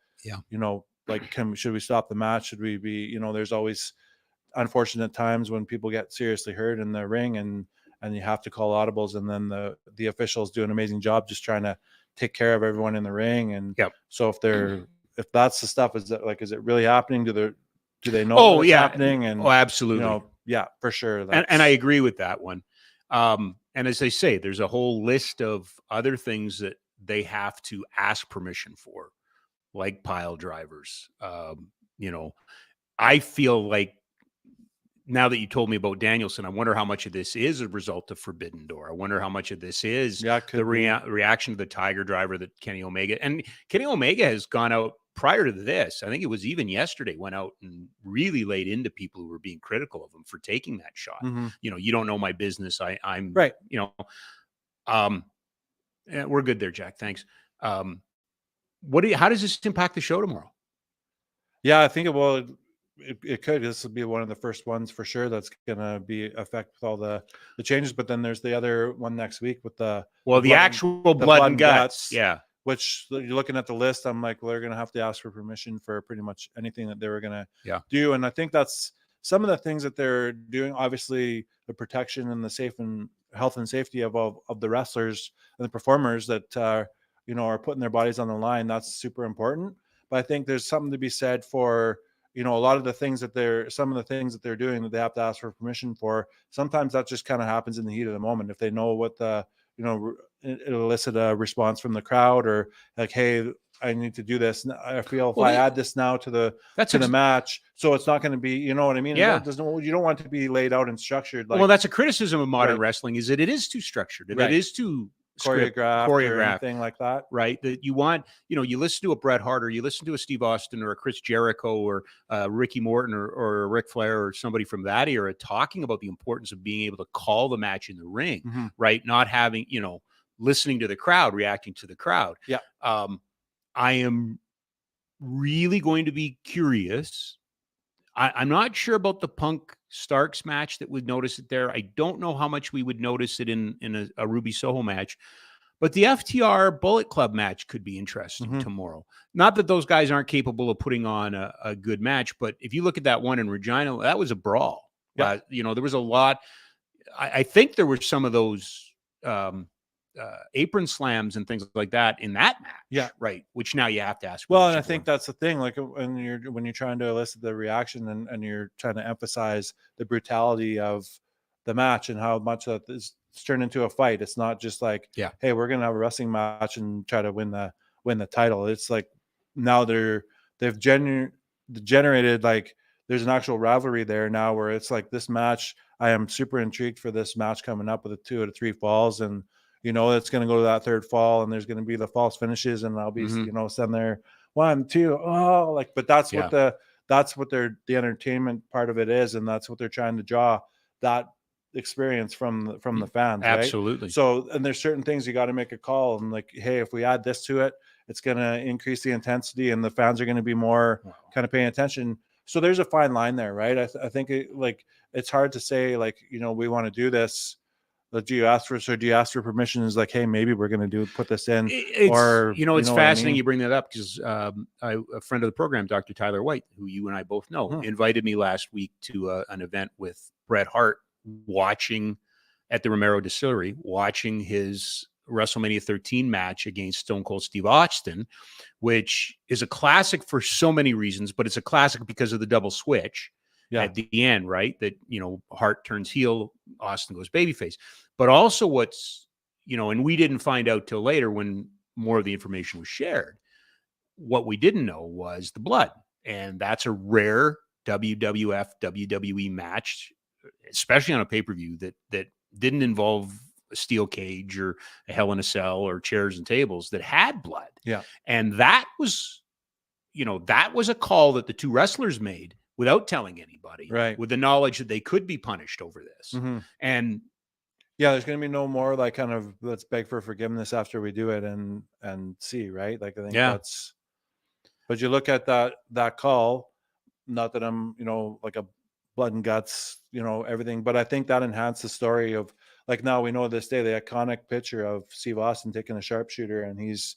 should we stop the match? Should we be there's always unfortunate times when people get seriously hurt in the ring and you have to call audibles, and then the officials do an amazing job just trying to take care of everyone in the ring. And so if that's the stuff, is it really happening? Do they know what's happening? And absolutely. For sure. And I agree with that one. And as they say, there's a whole list of other things that they have to ask permission for, like pile drivers. I feel like now that you told me about Danielson, I wonder how much of this is a result of Forbidden Door. I wonder how much of this is the reaction to the Tiger driver that Kenny Omega has gone out prior to this. I think it was even yesterday, went out and really laid into people who were being critical of him for taking that shot. Mm-hmm. You don't know my business. I'm right. We're good there, Jack. Thanks. How does this impact the show tomorrow? Yeah, I think it could. This will be one of the first ones for sure that's going to be affect with all the changes. But then there's the other one next week with the actual blood and guts. Yeah. Which you're looking at the list, I'm like, well, they're going to have to ask for permission for pretty much anything that they were going to do. And I think that's some of the things that they're doing. Obviously, the protection and the health and safety of the wrestlers and the performers that are putting their bodies on the line. That's super important. But I think there's something to be said for a lot of the things that they're doing that they have to ask for permission for. Sometimes that just kind of happens in the heat of the moment. If they know what it'll elicit a response from the crowd, or like, hey, I need to do this. I feel if I add this now to the match, so it's not going to be, you know what I mean? Yeah. You don't want it to be laid out and structured. Well, that's a criticism of modern wrestling, is that it is too structured. It is too choreographed or anything like that. Right. That you want, you listen to a Bret Hart, or you listen to a Steve Austin or a Chris Jericho or Ricky Morton or Ric Flair or somebody from that era talking about the importance of being able to call the match in the ring, mm-hmm. right? Not having, listening to the crowd, reacting to the crowd. Yeah. I am really going to be curious. I'm not sure about the Punk Starks match that we'd notice it there. I don't know how much we would notice it in a Ruby Soho match. But the FTR Bullet Club match could be interesting tomorrow. Not that those guys aren't capable of putting on a good match, but if you look at that one in Regina, that was a brawl. Yeah. There was a lot. I think there were some of those apron slams and things like that in that match. Yeah. Right. Which now you have to ask. Well, and I think that's the thing. Like when you're trying to elicit the reaction and you're trying to emphasize the brutality of the match and how much that is turned into a fight. It's not just like, hey, we're gonna have a wrestling match and try to win the title. It's like now they've generated, like, there's an actual rivalry there now where it's like this match. I am super intrigued for this match coming up with the 2 out of 3 falls, and it's going to go to that third fall, and there's going to be the false finishes, and I'll be sitting there 1, 2, but that's what the entertainment part of it is, and that's what they're trying to draw that experience from the fans. Absolutely. Right? So, and there's certain things you got to make a call, and like, hey, if we add this to it, it's going to increase the intensity, and the fans are going to be more kind of paying attention. So there's a fine line there, right? I think it's hard to say, like, we want to do this. Do you ask for permission? Is like, hey, maybe we're going to put this in. It's fascinating you bring that up, because a friend of the program, Dr. Tyler White, who you and I both know, invited me last week to an event with Bret Hart, watching at the Romero Distillery, watching his WrestleMania 13 match against Stone Cold Steve Austin, which is a classic for so many reasons, but it's a classic because of the double switch at the end, right? That, Hart turns heel, Austin goes babyface. But also what's, and we didn't find out till later when more of the information was shared. What we didn't know was the blood. And that's a rare WWF, WWE match, especially on a pay-per-view that didn't involve a steel cage or a Hell in a Cell or chairs and tables, that had blood. Yeah. And that was a call that the two wrestlers made without telling anybody, right? With the knowledge that they could be punished over this. And there's going to be no more like kind of let's beg for forgiveness after we do it and see, right? Like, I think that's, but you look at that call, not that I'm, like a blood and guts, everything, but I think that enhanced the story of, like, now we know this day, the iconic picture of Steve Austin taking a sharpshooter and he's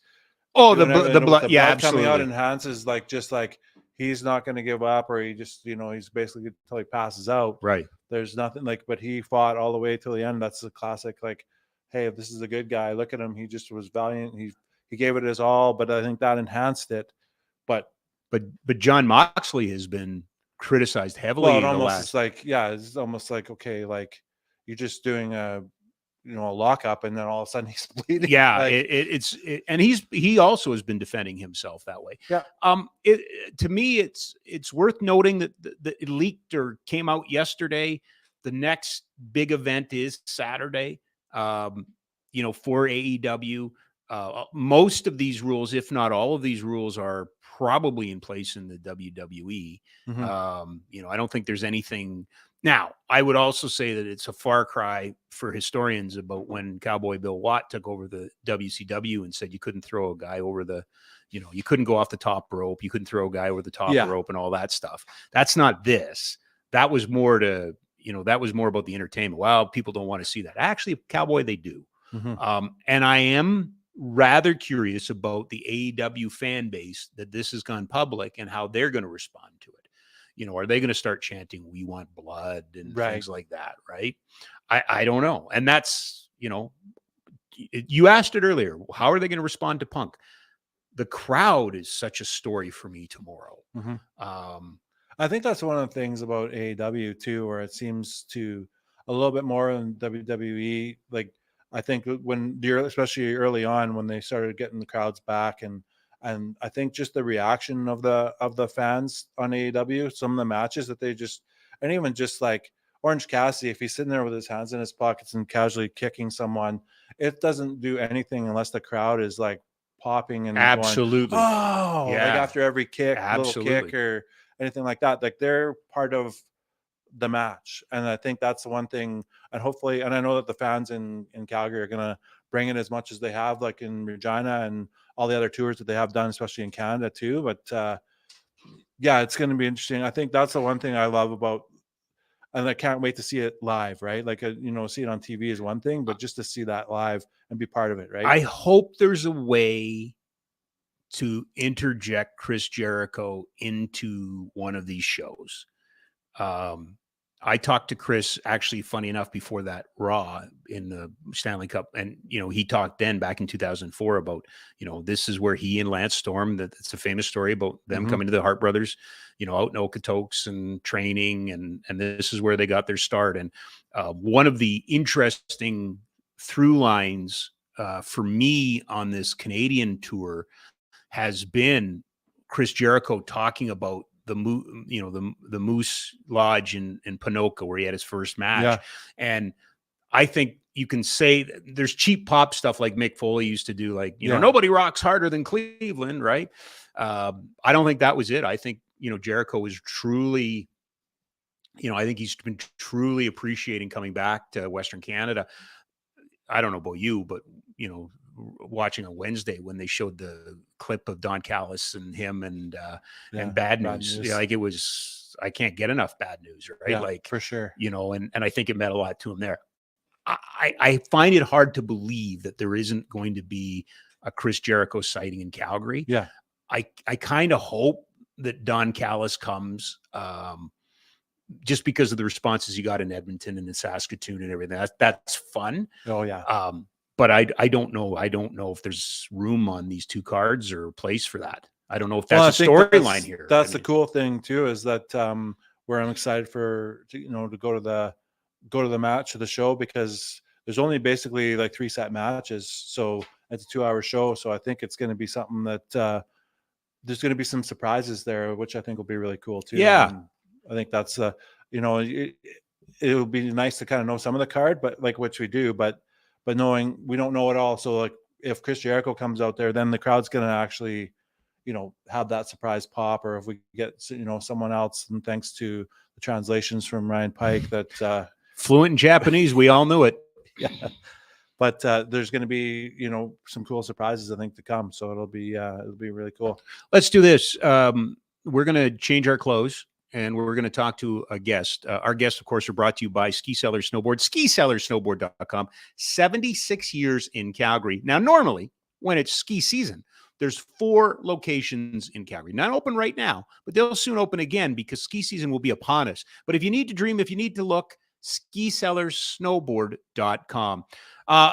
the blood coming out enhances, like, just like he's not going to give up, or he just, he's basically until he passes out. Right. There's nothing like, but he fought all the way till the end. That's the classic, like, hey, if this is a good guy, look at him. He just was valiant. He gave it his all, but I think that enhanced it. But John Moxley has been criticized heavily. It's almost like, okay, like, you're just doing a lockup, and then all of a sudden he's bleeding. Yeah, and he also has been defending himself that way. Yeah. To me, it's worth noting that it leaked or came out yesterday. The next big event is Saturday. For AEW. Most of these rules, if not all of these rules, are probably in place in the WWE. I don't think there's anything. Now, I would also say that it's a far cry for historians about when Cowboy Bill Watt took over the WCW and said you couldn't throw a guy over you couldn't go off the top rope, you couldn't throw a guy over the top rope and all that stuff. That's not this. That was more about the entertainment. Well, people don't want to see that. Actually, Cowboy, they do. And I am rather curious about the AEW fan base that this has gone public and how they're going to respond to it. Are they going to start chanting, "We want blood" and things like that? Right. I don't know. And that's, you asked it earlier. How are they going to respond to Punk? The crowd is such a story for me tomorrow. I think that's one of the things about AEW too, where it seems to a little bit more than WWE. Like, I think especially early on when they started getting the crowds back, and I think just the reaction of the fans on AEW, some of the matches that they just, and even just like Orange Cassidy, if he's sitting there with his hands in his pockets and casually kicking someone, it doesn't do anything unless the crowd is like popping and absolutely going, like after every kick, little kick or anything like that. Like, they're part of the match. And I think that's the one thing, and hopefully, and I know that the fans in Calgary are going to bring it as much as they have, like in Regina and all the other tours that they have done, especially in Canada too. But yeah, it's going to be interesting. I think that's the one thing I love about, and I can't wait to see it live, right? Like, see it on TV is one thing, but just to see that live and be part of it, right? I hope there's a way to interject Chris Jericho into one of these shows. I talked to Chris, actually, funny enough, before that Raw in the Stanley Cup. And, he talked then back in 2004 about, this is where he and Lance Storm, that's a famous story about them coming to the Hart Brothers, out in Okotoks and training. And this is where they got their start. And one of the interesting through lines for me on this Canadian tour has been Chris Jericho talking about the Moose Lodge in Ponoka, where he had his first match. Yeah. And I think you can say that there's cheap pop stuff like Mick Foley used to do, like, nobody rocks harder than Cleveland, right? I don't think that was it. I think, Jericho was truly, I think he's been truly appreciating coming back to Western Canada. I don't know about you, but, watching on Wednesday when they showed the clip of Don Callis and him and Bad News. Yeah, like, it was, I can't get enough Bad News, right? Yeah, like, for sure. And I think it meant a lot to him there. I find it hard to believe that there isn't going to be a Chris Jericho sighting in Calgary. Yeah. I kind of hope that Don Callis comes, just because of the responses he got in Edmonton and in Saskatoon and everything. That's fun. Oh yeah. But I don't know. I don't know if there's room on these two cards or place for that. I don't know if that's a storyline here. That's the cool thing too, is that where I'm excited to go to the match of the show, because there's only basically like 3 set matches. So it's a 2-hour show. So I think it's going to be something that there's going to be some surprises there, which I think will be really cool too. Yeah. And I think that's it would be nice to kind of know some of the card, but like, which we do, but knowing we don't know it all. So like, if Chris Jericho comes out there, then the crowd's going to actually, have that surprise pop, or if we get, someone else, and thanks to the translations from Ryan Pike that fluent in Japanese, we all knew it. Yeah. But there's going to be, some cool surprises, I think, to come. So it'll be really cool. Let's do this. We're going to change our clothes, and we're going to talk to a guest. Our guests, of course, are brought to you by Ski Cellar Snowboard, skicellarsnowboard.com. 76 years in Calgary. Now, normally, when it's ski season, there's 4 locations in Calgary. Not open right now, but they'll soon open again because ski season will be upon us. But if you need to dream, if you need to look, skicellarsnowboard.com.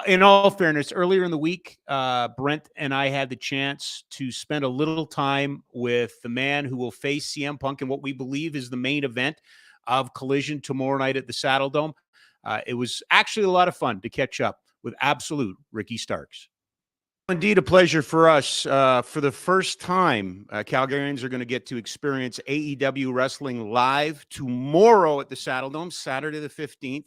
In all fairness, earlier in the week, Brent and I had the chance to spend a little time with the man who will face CM Punk in what we believe is the main event of Collision tomorrow night at the Saddle Dome. It was actually a lot of fun to catch up with Absolute Ricky Starks. Indeed, a pleasure for us. For the first time, Calgarians are going to get to experience AEW wrestling live tomorrow at the Saddle Dome, Saturday the 15th.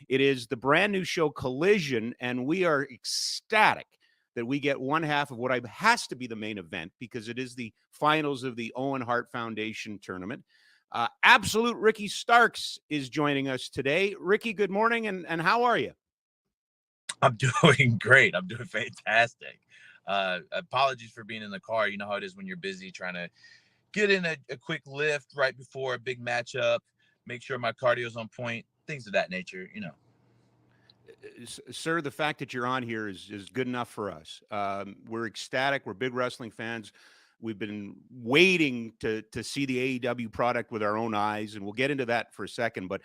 It is the brand new show Collision, and we are ecstatic that we get one half of what has to be the main event, because it is the finals of the Owen Hart Foundation tournament. Absolute Ricky Starks is joining us today. Ricky, good morning, and how are you? I'm doing great. I'm doing fantastic. Apologies for being in the car. You know how it is when you're busy trying to get in a quick lift right before a big matchup, make sure my cardio's on point, things of that nature, Sir, the fact that you're on here is good enough for us. We're ecstatic. We're big wrestling fans. We've been waiting to see the AEW product with our own eyes, and we'll get into that for a second. But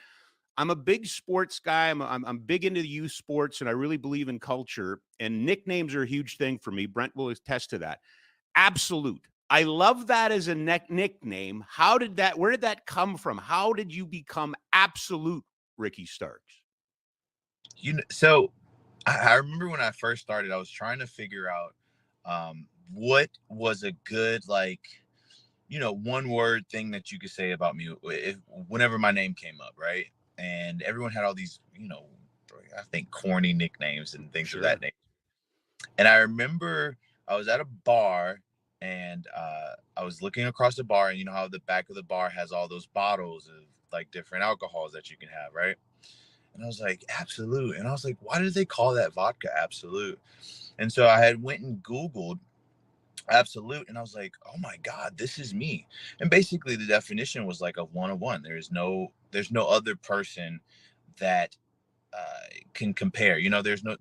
I'm a big sports guy. I'm big into youth sports, and I really believe in culture. And nicknames are a huge thing for me. Brent will attest to that. Absolute. I love that as a nickname. Where did that come from? How did you become Absolute Ricky Starks? So I remember when I first started, I was trying to figure out what was a good, one word thing that you could say about me whenever my name came up, right? And everyone had all these, I think corny nicknames and things of that nature. And I remember I was at a bar, and I was looking across the bar, and you know how the back of the bar has all those bottles of like different alcohols that you can have, right? And I was like, Absolute. And I was like, why did they call that vodka Absolute? And so I had went and Googled Absolute. And I was like, oh my God, this is me. And basically the definition was like a one-on-one. There's no other person that can compare. You know, there's no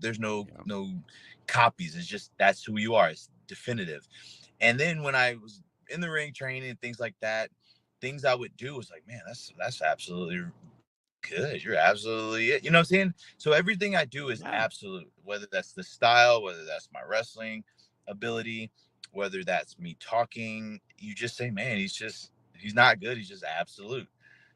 copies. It's just, that's who you are. It's definitive. And then when I was in the ring training and things like that, things I would do was like, man, that's absolutely good. You're absolutely it. You know what I'm saying? So everything I do is absolute, whether that's the style, whether that's my wrestling ability, whether that's me talking. You just say, man, he's not good. He's just absolute.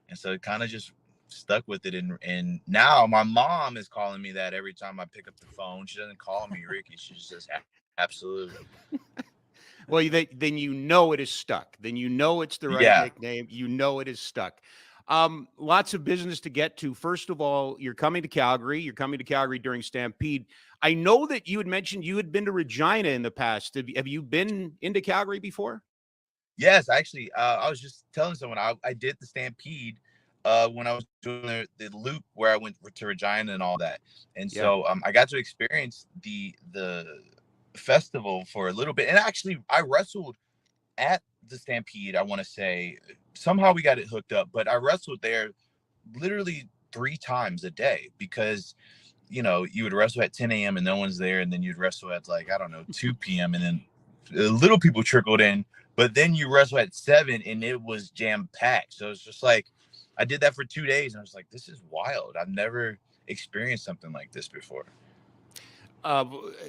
And so it kind of just stuck with it. And now my mom is calling me that every time I pick up the phone. She doesn't call me Ricky. She just says absolute. Well, then you know it is stuck. Then you know it's the right nickname. You know it is stuck. Lots of business to get to. First of all, you're coming to Calgary. You're coming to Calgary during Stampede. I know that you had mentioned you had been to Regina in the past. Have you been into Calgary before? Yes, actually, I was just telling someone I did the Stampede when I was doing the loop where I went to Regina and all that. And so I got to experience the festival for a little bit. And actually, I wrestled at the Stampede. I want to say somehow we got it hooked up, but I wrestled there literally 3 times a day because, you know, you would wrestle at 10 a.m. and no one's there. And then you'd wrestle at like, I don't know, 2 p.m. And then little people trickled in, but then you wrestle at 7 and it was jam packed. So it's just like, I did that for 2 days and I was like, this is wild. I've never experienced something like this before.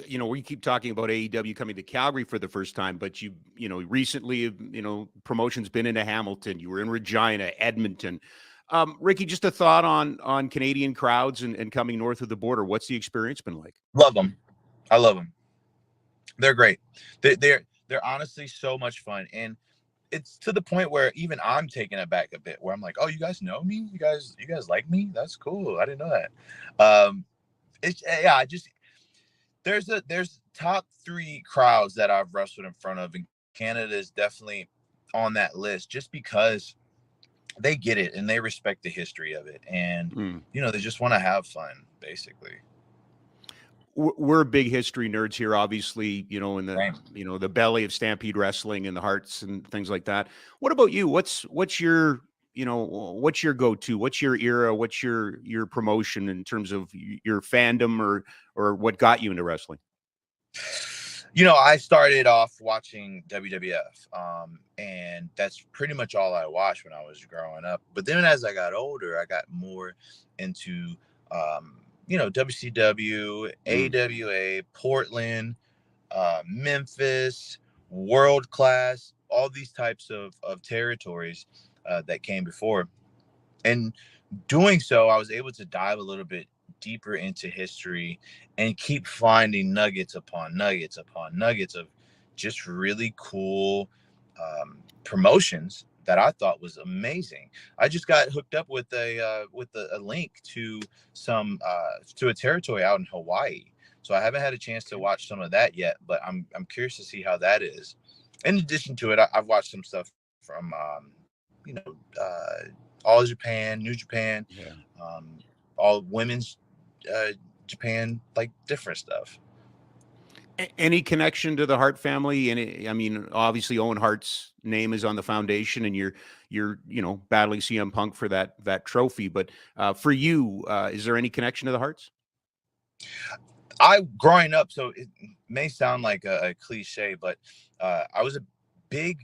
You know, we keep talking about AEW coming to Calgary for the first time, but you know, recently, you know, promotion's been into Hamilton. You were in Regina, Edmonton. Ricky, just a thought on Canadian crowds and coming north of the border. What's the experience been like? Love them. I love them. They're great. They're honestly so much fun. And it's to the point where even I'm taken aback a bit where I'm like, oh, you guys know me? You guys like me? That's cool. I didn't know that. There's top 3 crowds that I've wrestled in front of, and Canada is definitely on that list just because they get it and they respect the history of it. And, you know, they just want to have fun, basically. We're big history nerds here, obviously, you know, in the, you know, the belly of Stampede Wrestling and the hearts and things like that. What about you? What's your, you know, what's your go-to? What's your era? What's your promotion in terms of your fandom or what got you into wrestling? You know, I started off watching WWF, and that's pretty much all I watched when I was growing up. But then as I got older, I got more into, you know, WCW, AWA, Portland, Memphis, World Class, all these types of territories that came before. And doing so, I was able to dive a little bit deeper into history and keep finding nuggets upon nuggets upon nuggets of just really cool promotions that I thought was amazing. I just got hooked up with a link to to a territory out in Hawaii. So I haven't had a chance to watch some of that yet, but I'm curious to see how that is. In addition to it, I've watched some stuff from you know, All Japan, New Japan, all women's Japan, like different stuff. Any connection to the Hart family? And I mean, obviously Owen Hart's name is on the foundation, and you're you know, battling CM Punk for that trophy. But for you, is there any connection to the Harts? Growing up, so it may sound like a cliche, but I was a big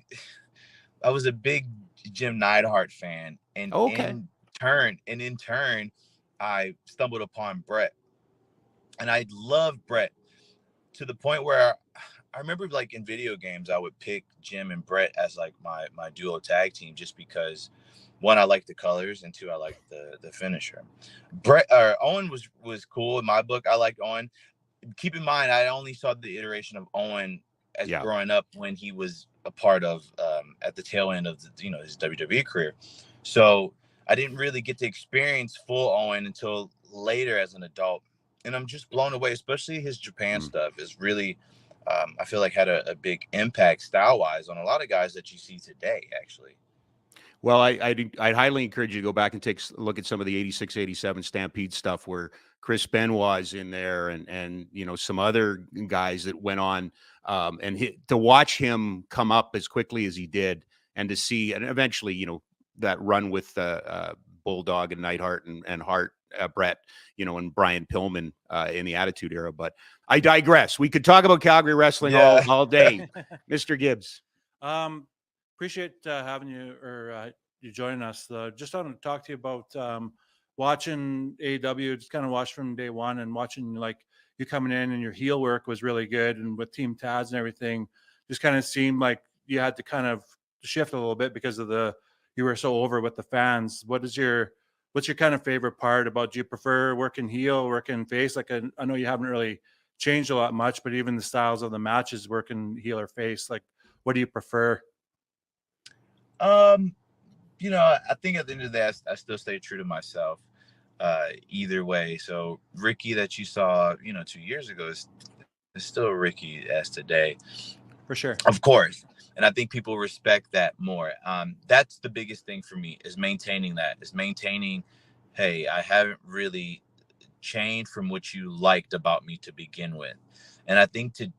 Jim Neidhart fan, and in turn, I stumbled upon Brett, and I loved Brett to the point where I remember, like, in video games, I would pick Jim and Brett as like my duo tag team, just because 1, I like the colors, and 2, I like the finisher. Owen was cool in my book. I liked Owen. Keep in mind, I only saw the iteration of Owen as growing up when he was a part of at the tail end of his WWE career. So I didn't really get to experience full Owen until later as an adult. And I'm just blown away, especially his Japan stuff is really, I feel like, had a big impact style-wise on a lot of guys that you see today, actually. Well, I'd highly encourage you to go back and take a look at some of the 86, 87 Stampede stuff where Chris Benoit's in there and some other guys that went on to watch him come up as quickly as he did and to see, and eventually, that run with Bulldog and Neidhart and Hart, Brett, and Brian Pillman in the Attitude Era. But I digress. We could talk about Calgary wrestling all day. Mr. Gibbs. Appreciate having you or you joining us. Just want to talk to you about watching AEW. Just kind of watched from day one and watching like you coming in and your heel work was really good, and with Team Taz and everything, just kind of seemed like you had to kind of shift a little bit because of you were so over with the fans. What's your kind of favorite part about? Do you prefer working heel, working face? Like I know you haven't really changed a lot much, but even the styles of the matches, working heel or face, like what do you prefer? I think at the end of the day, I still stay true to myself either way. So Ricky that you saw, 2 years ago is still Ricky as today. For sure. Of course. And I think people respect that more. That's the biggest thing for me is maintaining that, hey, I haven't really changed from what you liked about me to begin with. And I think to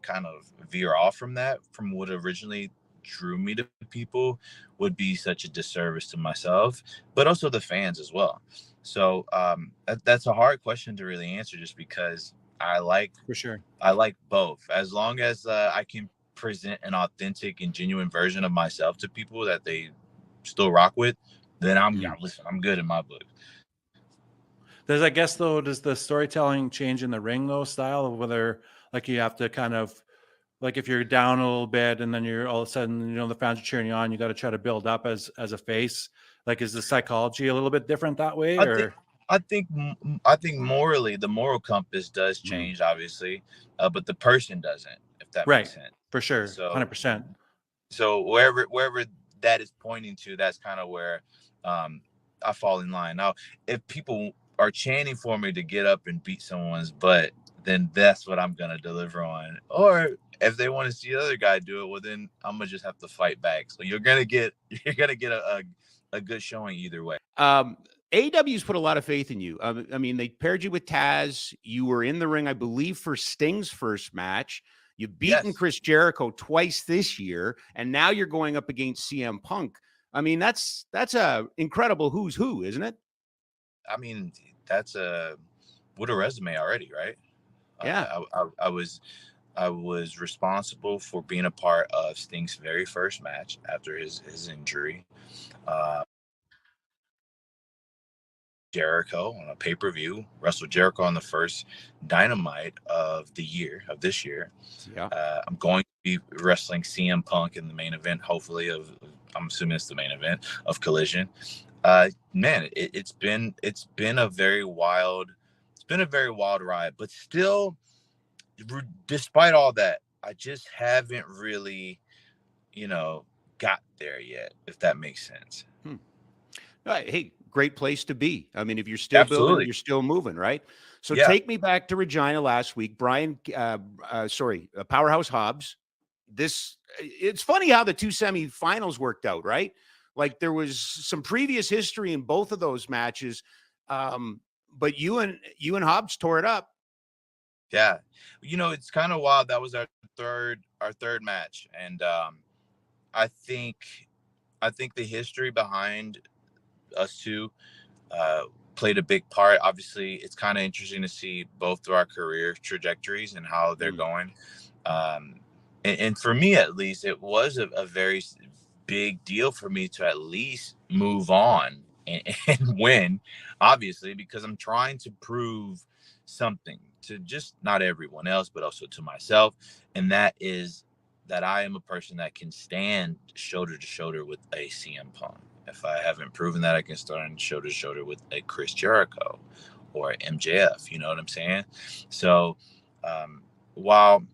kind of veer off from that, from what originally drew me to people, would be such a disservice to myself, but also the fans as well. So that's a hard question to really answer, just because I like both. As long as I can present an authentic and genuine version of myself to people that they still rock with, then I'm good in my book. Does the storytelling change in the ring though, style of whether like you have to kind of, like if you're down a little bit and then you're all of a sudden, the fans are cheering you on, you got to try to build up as a face. Like, is the psychology a little bit different that way? I think morally, the moral compass does change, obviously, but the person doesn't, if that makes sense. For sure. So 100%. So wherever that is pointing to, that's kind of where I fall in line. Now, if people are chanting for me to get up and beat someone's butt, then that's what I'm going to deliver on. Or if they want to see the other guy do it, well, then I'm going to just have to fight back. So you're going to get a good showing either way. AEW's put a lot of faith in you. I mean, they paired you with Taz. You were in the ring, I believe, for Sting's first match. You've beaten Chris Jericho twice this year, and now you're going up against CM Punk. I mean, that's a incredible who's who, isn't it? I mean, what a resume already, right? Yeah. I was responsible for being a part of Sting's very first match after his injury. Jericho on a pay-per-view, wrestled Jericho on the first Dynamite of this year. Yeah. I'm going to be wrestling CM Punk in the main event, hopefully I'm assuming it's the main event of Collision. Man, it's been a very wild ride, but still, despite all that, I just haven't really, got there yet, if that makes sense. Hey, great place to be. I mean, if you're still building, you're still moving, right? So take me back to Regina last week. Powerhouse Hobbs. It's funny how the two semifinals worked out, right? Like there was some previous history in both of those matches. But you and Hobbs tore it up. Yeah. It's kind of wild. That was our third match. And I think the history behind us two played a big part. Obviously, it's kind of interesting to see both of our career trajectories and how they're going. And for me, at least, it was a very big deal for me to at least move on and win, obviously, because I'm trying to prove something to just not everyone else, but also to myself. And that is that I am a person that can stand shoulder to shoulder with a CM Punk. If I haven't proven that, I can stand shoulder to shoulder with a Chris Jericho or MJF. You know what I'm saying? So while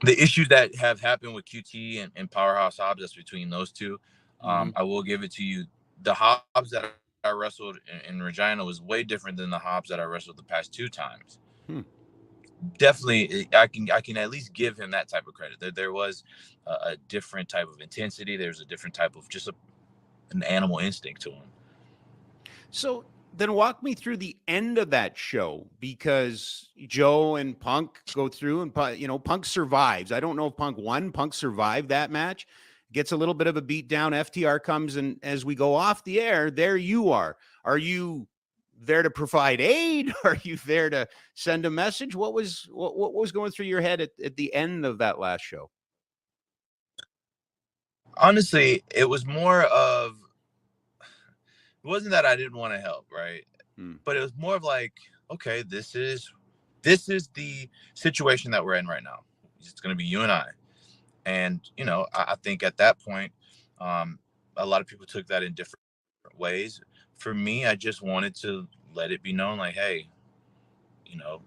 the issues that have happened with QT and Powerhouse Hobbs, that's between those two, I will give it to you. The Hobbs that I wrestled in Regina was way different than the Hobbs that I wrestled the past two times. definitely I can at least give him that type of credit. There was a different type of intensity. There's a different type of just an animal instinct to him. So then walk me through the end of that show, because Joe and Punk go through and, you know, Punk survives. I don't know if Punk won. Punk survived that match, gets a little bit of a beat down. FTR comes, and as we go off the air, there you are. Are you there to provide aid? Are you there to send a message? What was going through your head at the end of that last show? Honestly, it was more of, it wasn't that I didn't want to help, right? But it was more of like, okay, this is the situation that we're in right now. It's going to be you and I. And, you know, I think at that point, a lot of people took that in different ways. For me, I just wanted to let it be known, like, hey, you know,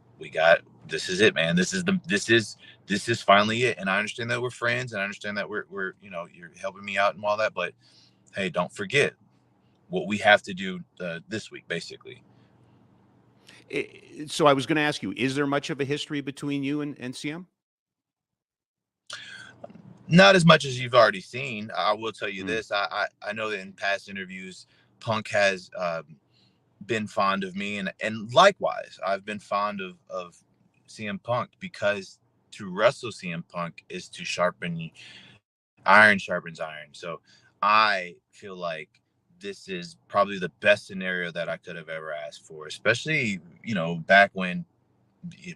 this is it, man. This is finally it. And I understand that we're friends, and I understand that we're, you know, you're helping me out and all that, but hey, don't forget what we have to do this week, basically. So I was going to ask you, is there much of a history between you and CM? Not as much as you've already seen. I will tell you this. I know that in past interviews, Punk has been fond of me, and likewise, I've been fond of CM Punk, because to wrestle CM Punk is to sharpen iron sharpens iron. So I feel like this is probably the best scenario that I could have ever asked for, especially, you know, back when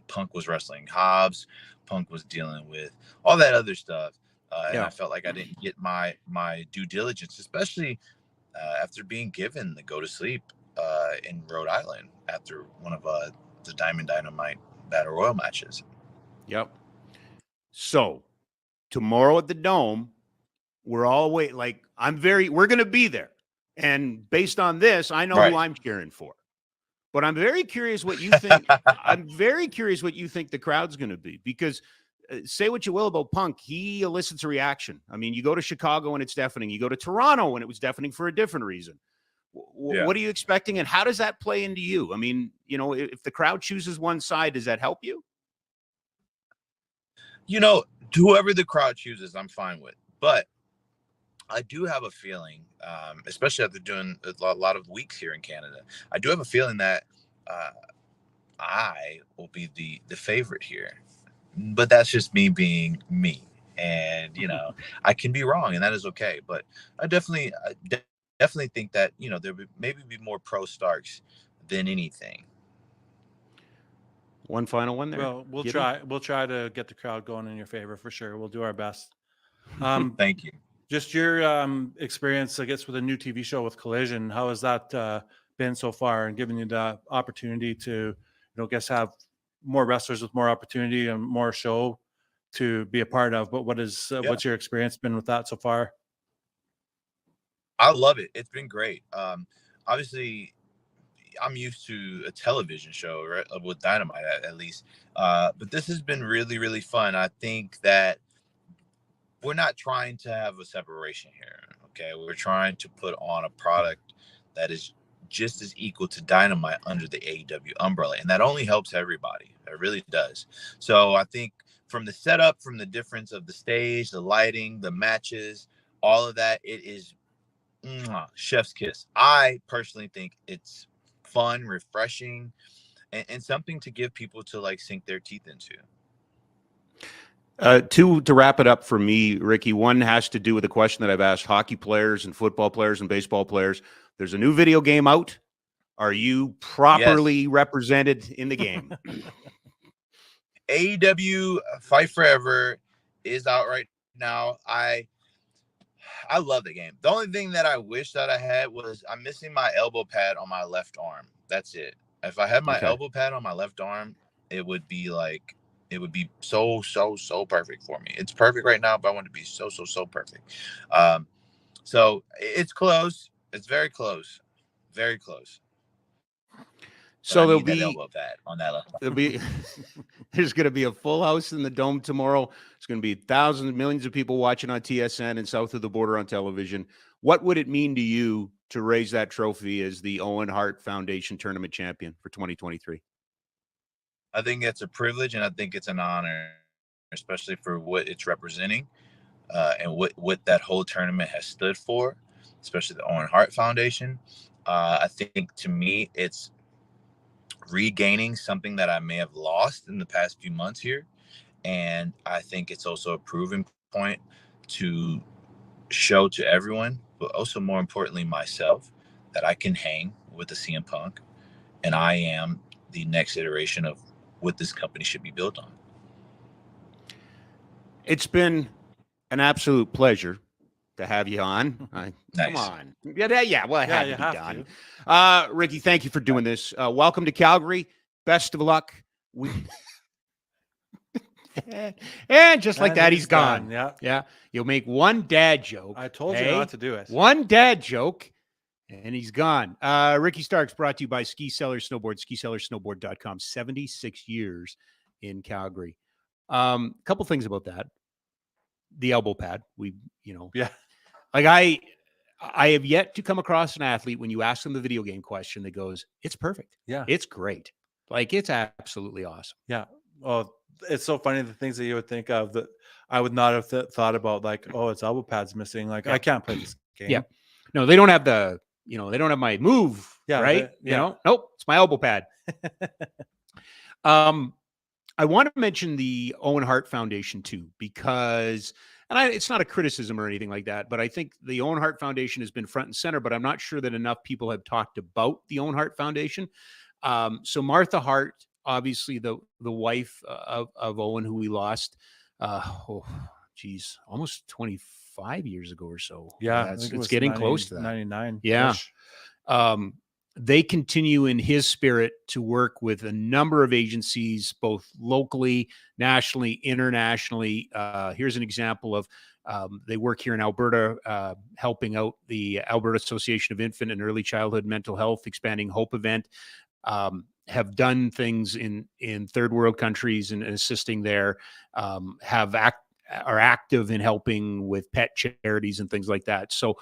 Punk was wrestling Hobbs, Punk was dealing with all that other stuff. And I felt like I didn't get my due diligence, especially after being given the go to sleep in Rhode Island after one of the Diamond Dynamite Battle Royal matches. Yep. So tomorrow at the Dome, we're all we're going to be there. And based on this, I know who I'm cheering for. But I'm very curious what you think. I'm very curious what you think the crowd's going to be, because say what you will about Punk, he elicits a reaction. I mean, you go to Chicago and it's deafening. You go to Toronto and it was deafening for a different reason. What are you expecting, and how does that play into you? I mean, you know, if the crowd chooses one side, does that help you? You know, whoever the crowd chooses, I'm fine with. But I do have a feeling, especially after doing a lot of weeks here in Canada, I do have a feeling that I will be the favorite here. But that's just me being me. And, you know, I can be wrong, and that is okay. But I definitely think that, you know, there would maybe be more pro Starks than anything. One final one there. Well, we'll try to get the crowd going in your favor for sure. We'll do our best. Thank you. Just your experience, I guess, with a new TV show with Collision. How has that been so far, and giving you the opportunity to, you know, guess have more wrestlers with more opportunity and more show to be a part of? But what's your experience been with that so far? I love it. It's been great. Obviously, I'm used to a television show, right, with Dynamite at least. But this has been really, really fun. I think that we're not trying to have a separation here. Okay. We're trying to put on a product that is just as equal to Dynamite under the AEW umbrella. And that only helps everybody. It really does. So I think from the setup, from the difference of the stage, the lighting, the matches, all of that, it is chef's kiss. I personally think it's fun, refreshing, and something to give people to like sink their teeth into. Two to wrap it up for me, Ricky. One has to do with a question that I've asked hockey players and football players and baseball players. There's a new video game out. Are you properly represented in the game? AEW Fight Forever is out right now. I love the game. The only thing that I wish that I had was I'm missing my elbow pad on my left arm. That's it. If I had my elbow pad on my left arm, it would be so perfect for me. It's perfect right now, but I want it to be so perfect. So it's close. It's very close. Very close. So there'll be be elbow pad on that left. There's going to be a full house in the Dome tomorrow. It's going to be thousands, millions of people watching on TSN and south of the border on television. What would it mean to you to raise that trophy as the Owen Hart Foundation Tournament champion for 2023? I think it's a privilege, and I think it's an honor, especially for what it's representing, and what that whole tournament has stood for, especially the Owen Hart Foundation. I think to me, it's regaining something that I may have lost in the past few months here. And I think it's also a proving point to show to everyone, but also more importantly myself, that I can hang with the CM Punk, and I am the next iteration of what this company should be built on. It's been an absolute pleasure to have you on. Come Nice. on. Yeah. Well, it Yeah, had you to be have done. Ricky, thank you for doing this. Welcome to Calgary. Best of luck. And just like And that, he's gone. Yeah. Yeah. You'll make one dad joke. I told you not to do it. One dad joke, and he's gone. Ricky Starks brought to you by Ski Cellar Snowboard, skicellarsnowboard.com. 76 years in Calgary. Couple things about that. The elbow pad. Yeah. Like I have yet to come across an athlete when you ask them the video game question that goes, it's perfect. Yeah. It's great. Like it's absolutely awesome. Yeah. Well, it's so funny the things that you would think of that I would not have thought about, like, oh, its elbow pad's missing. Like, Yeah. I can't play this game. Yeah. No, they don't have they don't have my move. Yeah, right. yeah. Nope. It's my elbow pad. I want to mention the Owen Hart Foundation too, because, it's not a criticism or anything like that, but I think the Owen Hart Foundation has been front and center, but I'm not sure that enough people have talked about the Owen Hart Foundation. So Martha Hart, obviously the wife of Owen, who we lost, almost 25 years ago or so. Yeah. It's getting close to that. 99. Yeah. They continue in his spirit to work with a number of agencies, both locally, nationally, internationally. Here's an example of they work here in Alberta, helping out the Alberta Association of Infant and Early Childhood Mental Health Expanding Hope event. Have done things in third world countries and assisting there. Are active in helping with pet charities and things like that. So,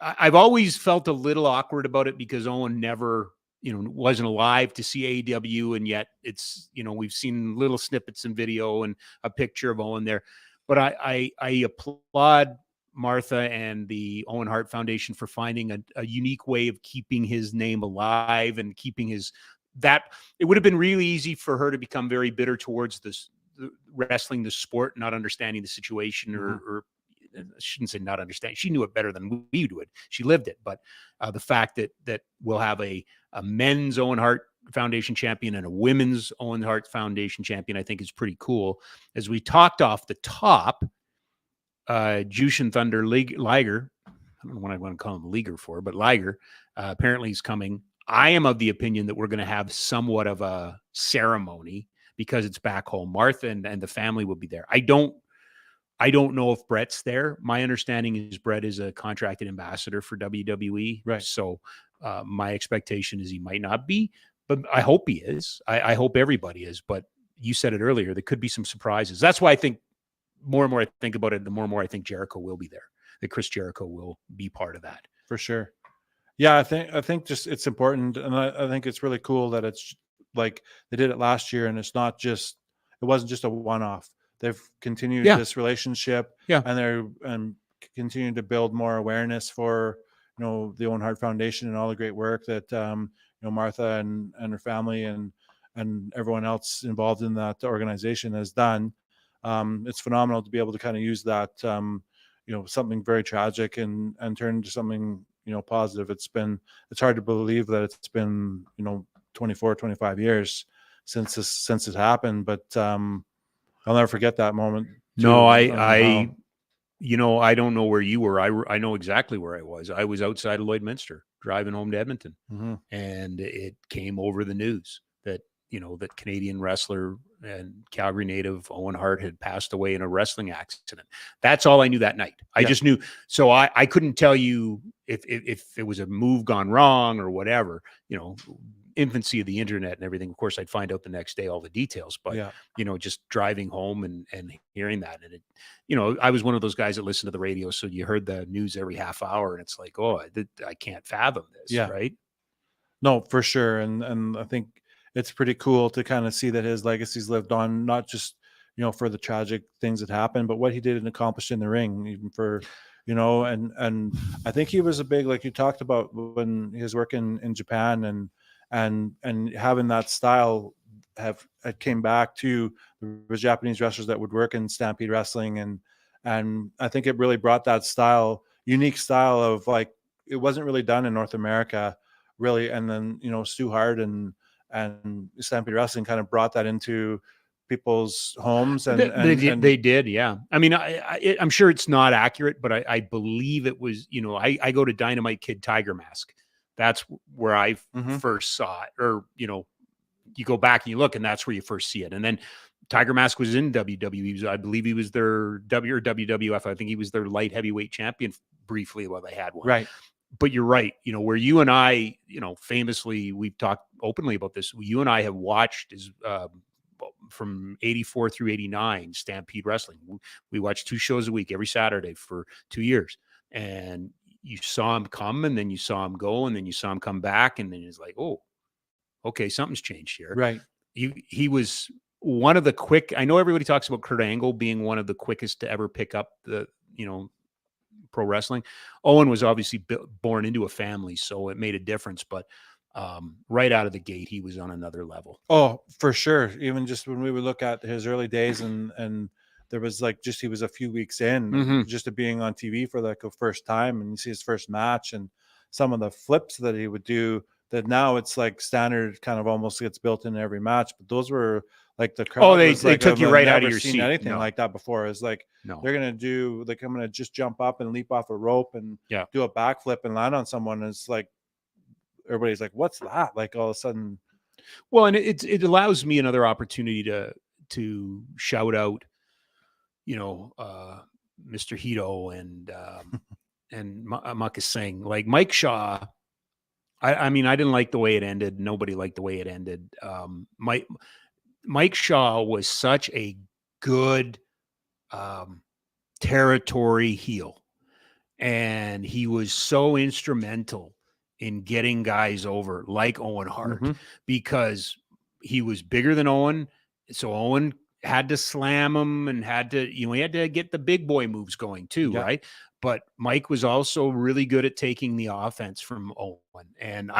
I've always felt a little awkward about it because Owen never, wasn't alive to see AEW. And yet it's, we've seen little snippets in video and a picture of Owen there. But I applaud Martha and the Owen Hart Foundation for finding a unique way of keeping his name alive and keeping it would have been really easy for her to become very bitter towards the wrestling, the sport, not understanding the situation or I shouldn't say not understand. She knew it better than we do it. She lived it. But the fact that we'll have a men's Owen Hart Foundation champion and a women's Owen Hart Foundation champion, I think is pretty cool. As we talked off the top, Jushin Thunder Liger, I don't know what I want to call him Liger for, but Liger apparently is coming. I am of the opinion that we're going to have somewhat of a ceremony because it's back home. Martha and the family will be there. I don't know if Brett's there. My understanding is Brett is a contracted ambassador for WWE. Right. So my expectation is he might not be, but I hope he is. I hope everybody is. But you said it earlier, there could be some surprises. That's why I think more and more I think about it, the more and more I think Jericho will be there, that Chris Jericho will be part of that. For sure. Yeah, I think just it's important. And I think it's really cool that it's like they did it last year and it wasn't just a one-off. They've continued this relationship, and they're continuing to build more awareness for the Owen Hart Foundation and all the great work that Martha and her family and everyone else involved in that organization has done. It's phenomenal to be able to kind of use that something very tragic and turn into something positive. It's hard to believe that it's been 24, 25 years since it happened, but I'll never forget that moment. No, I don't know where you were. I know exactly where I was. I was outside of Lloydminster driving home to Edmonton, and it came over the news that, that Canadian wrestler and Calgary native Owen Hart had passed away in a wrestling accident. That's all I knew that night. I just knew. So I couldn't tell you if it was a move gone wrong or whatever, infancy of the internet and everything. Of course, I'd find out the next day all the details, but just driving home and hearing that, and it, I was one of those guys that listened to the radio, so you heard the news every half hour, and it's like, oh, I can't fathom this, right? No, for sure, and I think it's pretty cool to kind of see that his legacy's lived on, not just, you know, for the tragic things that happened, but what he did and accomplished in the ring, even for, you know, and I think he was a big, like you talked about when he was working in Japan, and having that style it came back to the Japanese wrestlers that would work in Stampede Wrestling, and I think it really brought that style, unique style of like, it wasn't really done in North America really, and then, you know, Stu Hart and Stampede Wrestling kind of brought that into people's homes, and they did, yeah. I mean, I'm sure it's not accurate, but I believe it was, you know, I go to Dynamite Kid Tiger Mask. That's where I first saw it, or, you know, you go back and you look, and that's where you first see it. And then Tiger Mask was in WWE. I believe he was their WWF. I think he was their light heavyweight champion briefly while they had one. Right. But you're right. You know, where you and I, you know, famously, we've talked openly about this. You and I have watched from 84 through 89 Stampede Wrestling. We watched 2 shows a week every Saturday for 2 years. And you saw him come, and then you saw him go, and then you saw him come back, and then it's like, oh, okay, something's changed here. Right. He was one of the quick. I know everybody talks about Kurt Angle being one of the quickest to ever pick up the, you know, pro wrestling. Owen was obviously born into a family, so it made a difference. But right out of the gate, he was on another level. Oh, for sure. Even just when we would look at his early days, and there was like, just, he was a few weeks in just to being on TV for like a first time, and you see his first match and some of the flips that he would do, that now it's like standard, kind of almost gets built in every match. But those were like the crowd. Oh, they like, took you right out of never your seen seat. anything No. like that before. It's like, No. they're gonna do, like, I'm gonna just jump up and leap off a rope and do a backflip and land on someone. And it's like, everybody's like, what's that? Like, all of a sudden. Well, and it allows me another opportunity to shout out, you know, Mr. Hito and Muckus Singh. Like Mike Shaw, I mean, I didn't like the way it ended. Nobody liked the way it ended. Mike Shaw was such a good territory heel, and he was so instrumental in getting guys over, like Owen Hart, because he was bigger than Owen. So Owen had to slam him, and had to, you know, he had to get the big boy moves going too, right? But Mike was also really good at taking the offense from Owen. And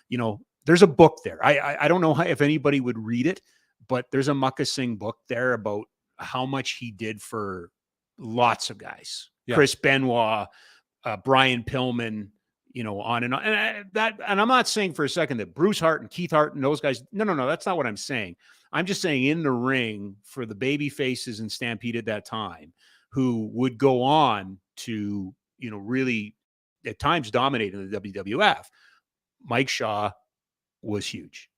you know, there's a book there. I don't know if anybody would read it, but there's a Muckus Singh book there about how much he did for lots of guys. Chris Benoit, Brian Pillman, you know, on and on. And I'm not saying for a second that Bruce Hart and Keith Hart and those guys, no, that's not what I'm saying. I'm just saying, in the ring, for the baby faces in Stampede at that time, who would go on to, you know, really at times dominate in the WWF, Mike Shaw was huge.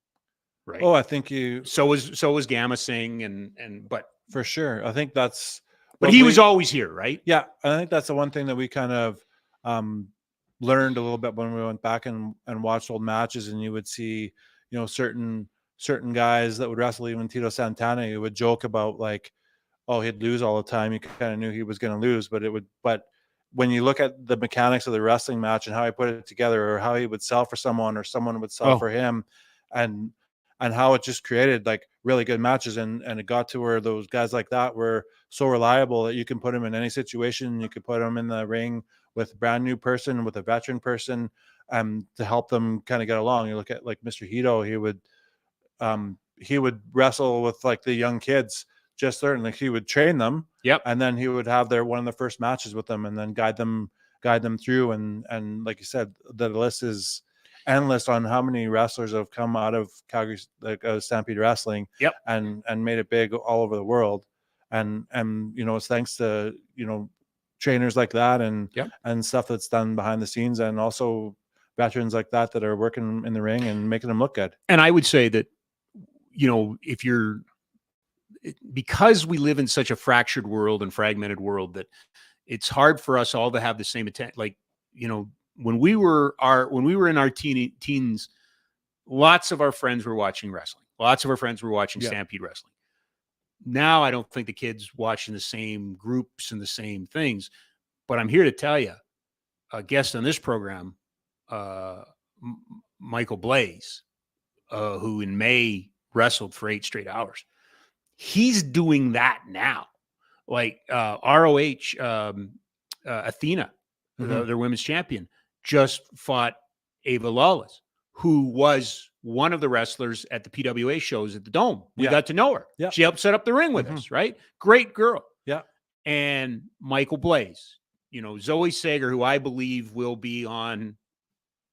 Right. Oh, I think so was Gamma Singh, but for sure. I think that's, but he was always here, right? Yeah. I think that's the one thing that we kind of learned a little bit when we went back and watched old matches, and you would see, you know, certain guys that would wrestle, even Tito Santana, who would joke about like, oh, he'd lose all the time. You kind of knew he was going to lose, but when you look at the mechanics of the wrestling match and how he put it together, or how he would sell for someone, or someone would sell for him, and how it just created like really good matches. And it got to where those guys like that were so reliable that you can put them in any situation. You could put them in the ring with a brand new person, with a veteran person, to help them kind of get along. You look at like Mr. Hito, he would wrestle with like the young kids, just learn, like he would train them. And then he would have one of the first matches with them, and then guide them through. And like you said, the list is endless on how many wrestlers have come out of Calgary, like Stampede Wrestling, and made it big all over the world. And you know, it's thanks to, you know, trainers like that, and stuff that's done behind the scenes, and also veterans like that are working in the ring and making them look good. And I would say that, you know, because we live in such a fractured world and fragmented world, that it's hard for us all to have the same attention. Like, you know, when we were in our teens, lots of our friends were watching wrestling. Lots of our friends were watching Stampede Wrestling. Now I don't think the kids watching the same groups and the same things. But I'm here to tell you, a guest on this program, Michael Blaze, who in May wrestled for 8 straight hours. He's doing that now. Like ROH, Athena, their women's champion, just fought Ava Lawless, who was one of the wrestlers at the PWA shows at the Dome. We got to know her. Yeah. She helped set up the ring with us, right? Great girl. Yeah. And Michael Blaze, Zoe Sager, who I believe will be on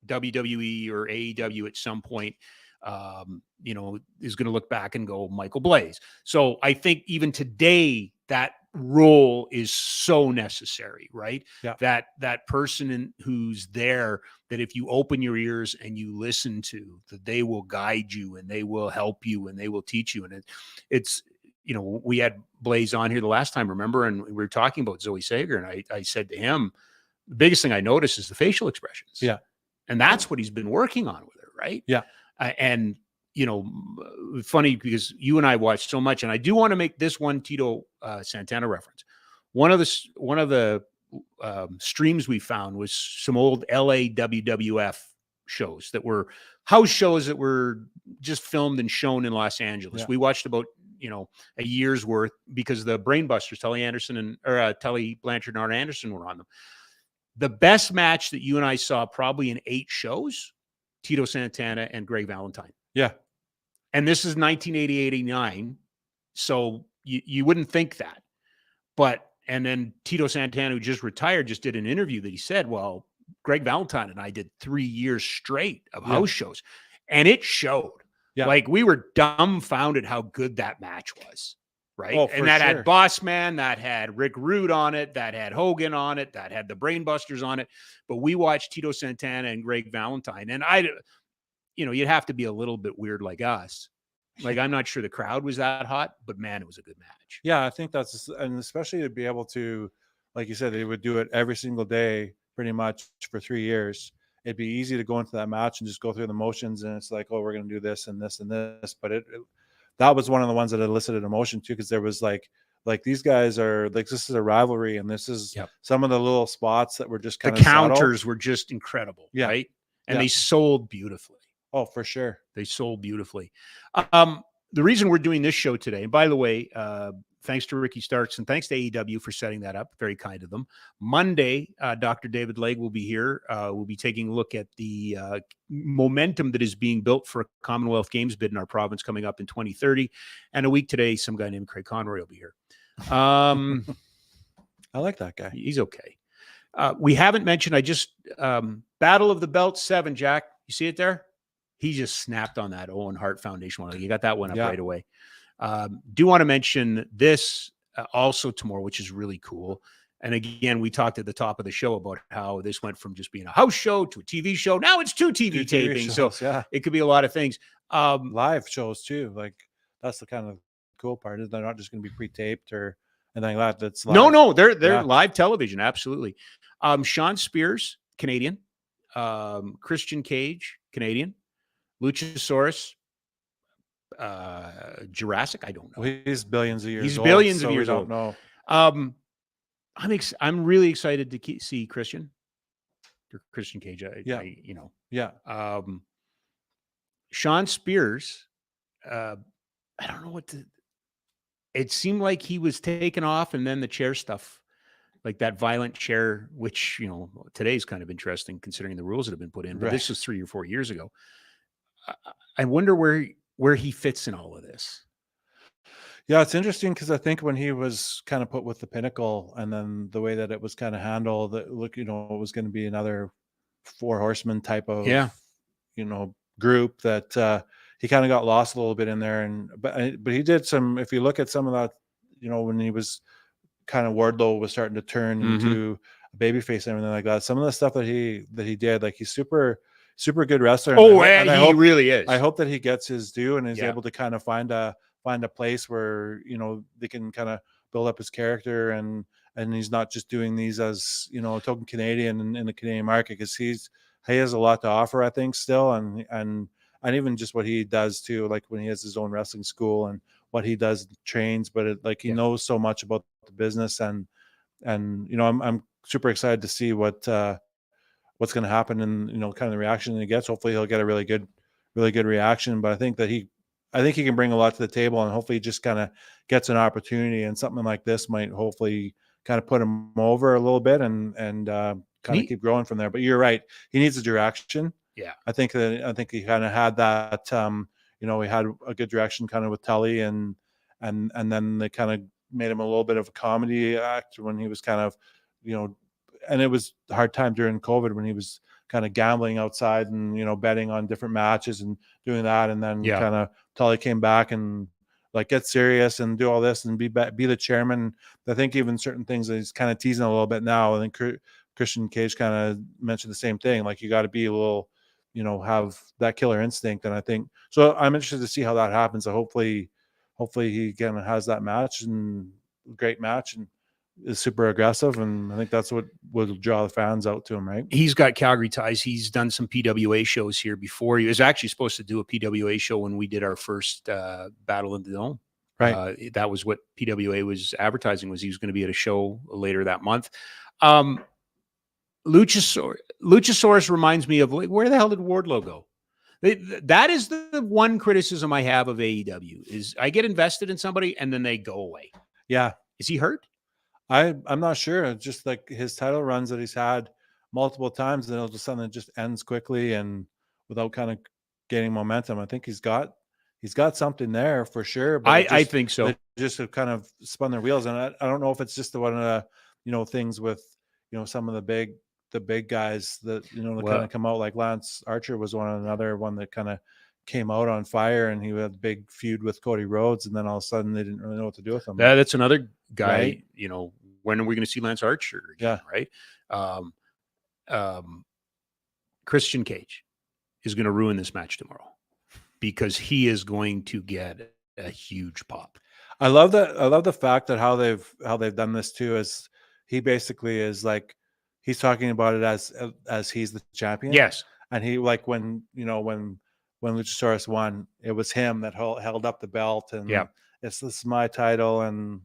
WWE or AEW at some point, is going to look back and go Michael Blaze. So I think even today that role is so necessary, right? Yeah. That person who's there, that if you open your ears and you listen to, that they will guide you and they will help you and they will teach you. And it's we had Blaze on here the last time, remember? And we were talking about Zoe Sager, and I said to him, the biggest thing I noticed is the facial expressions. Yeah. And that's what he's been working on with her, right? Yeah. And funny because you and I watched so much, and I do want to make this one Tito Santana reference. One of the streams we found was some old LA WWF shows that were house shows that were just filmed and shown in Los Angeles. Yeah. We watched about a year's worth because the Brainbusters, Tully Blanchard and Art Anderson were on them. The best match that you and I saw probably in 8 shows, Tito Santana and Greg Valentine. Yeah. And this is 1988-89. So you wouldn't think that. And then Tito Santana, who just retired, just did an interview that he said, well, Greg Valentine and I did 3 years straight of house shows. And it showed. Yeah. Like we were dumbfounded how good that match was. Right. Oh, and that had Boss Man, that had Rick Rude on it, that had Hogan on it, that had the Brainbusters on it. But we watched Tito Santana and Greg Valentine. And you'd have to be a little bit weird like us. Like, I'm not sure the crowd was that hot, but man, it was a good match. Yeah, I think and especially to be able to, like you said, they would do it every single day, pretty much for 3 years. It'd be easy to go into that match and just go through the motions. And it's like, oh, we're going to do this and this and this. But that was one of the ones that elicited emotion too, because there was like these guys are like, this is a rivalry, and this is some of the little spots that were just kind of counters were just incredible, right? And they sold beautifully. Oh, for sure, they sold beautifully. The reason we're doing this show today, and by the way, thanks to Ricky Starks and thanks to AEW for setting that up. Very kind of them. Monday, Dr. David Legg will be here. We'll be taking a look at the momentum that is being built for a Commonwealth Games bid in our province coming up in 2030. And a week today, some guy named Craig Conroy will be here. I like that guy. He's okay. We haven't mentioned, Battle of the Belt 7, Jack. You see it there? He just snapped on that Owen Hart Foundation one. You got that one up right away. Do want to mention this also tomorrow, which is really cool. And again, we talked at the top of the show about how this went from just being a house show to a TV show. Now it's 2 TV tapings. So it could be a lot of things. Live shows too. Like that's the kind of cool part, is they're not just going to be pre-taped or anything like that. That's live. No, they're live television. Absolutely. Sean Spears, Canadian. Christian Cage, Canadian. Luchasaurus, Jurassic. I don't know. Well, he's billions of years. He's old, billions so of years we old. don't know. I'm really excited to see Christian. Christian Cage. Sean Spears. I don't know what to. It seemed like he was taken off, and then the chair stuff, like that violent chair, which today's kind of interesting considering the rules that have been put in. But this was 3 or 4 years ago. I wonder where he fits in all of this. Yeah, it's interesting because I think when he was kind of put with the Pinnacle, and then the way that it was kind of handled, that it was going to be another 4 horsemen type of group, that he kind of got lost a little bit in there. But he did some. If you look at some of that, when he was kind of Wardlow was starting to turn into a babyface and everything like that. Some of the stuff that he did, like he's super good wrestler. And he really is. I hope that he gets his due and is able to kind of find a place where they can kind of build up his character, and he's not just doing these as a token Canadian in the Canadian market, because he has a lot to offer, I think, still, and even just what he does too, like when he has his own wrestling school and what he does, trains, but he knows so much about the business, and I'm super excited to see what's going to happen, and kind of the reaction that he gets. Hopefully he'll get a really good really good reaction. But I think he can bring a lot to the table, and hopefully he just kind of gets an opportunity, and something like this might hopefully kind of put him over a little bit and kind of keep growing from there. But you're right, he needs a direction. Yeah, I think he kind of had that. We had a good direction kind of with Tully, and then they kind of made him a little bit of a comedy act when he was kind of, and it was a hard time during COVID when he was kind of gambling outside and betting on different matches and doing that, and then kind of Tully came back and like get serious and do all this and be the chairman. I think even certain things that he's kind of teasing a little bit now. I think Christian Cage kind of mentioned the same thing. Like, you got to be a little, have that killer instinct. And I think so. I'm interested to see how that happens. So hopefully he kind of has that match, and great match, and is super aggressive. And I think that's what will draw the fans out to him, right? He's got Calgary ties. He's done some PWA shows here before. He was actually supposed to do a PWA show when we did our first Battle in the Dome. Right. That was what PWA was advertising, was he was going to be at a show later that month. Luchasaurus reminds me of, like, where the hell did Wardlow go? That is the one criticism I have of AEW, is I get invested in somebody and then they go away. Yeah. Is he hurt? I'm not sure. It's just like his title runs that he's had multiple times, and it'll just something that just ends quickly and without kind of gaining momentum. I think he's got something there for sure. But I think so. They just have kind of spun their wheels, and I don't know if it's just one of the things with some of the big guys that that kind of come out, like Lance Archer was another one that kind of came out on fire, and he had a big feud with Cody Rhodes, and then all of a sudden they didn't really know what to do with him. That's another guy. Right? When are we going to see Lance Archer again? Yeah. Right. Christian Cage is going to ruin this match tomorrow, because he is going to get a huge pop. I love the fact that how they've done this too, is he basically is like, he's talking about it as he's the champion. Yes. And he, like, when Luchasaurus won, it was him that held up the belt, and this is my title, and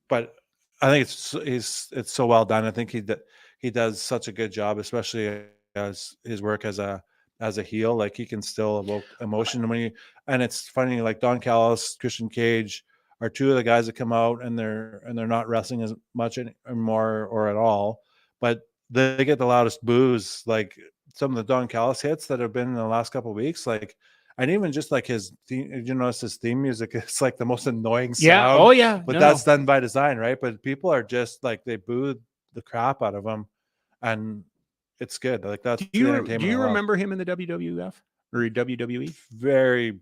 but I think it's so well done. I think he does such a good job, especially as his work as a heel. Like, he can still evoke emotion and it's funny, like Don Callis, Christian Cage are two of the guys that come out and they're not wrestling as much anymore or at all, but they get the loudest boos. Like, some of the Don Callis hits that have been in the last couple of weeks, like, and even just like his theme, notice his theme music, it's like the most annoying sound. Yeah. Oh yeah. But that's done by design, right? But people are just like, they booed the crap out of him, and it's good. Like, that's do you remember him in the WWF or WWE? Very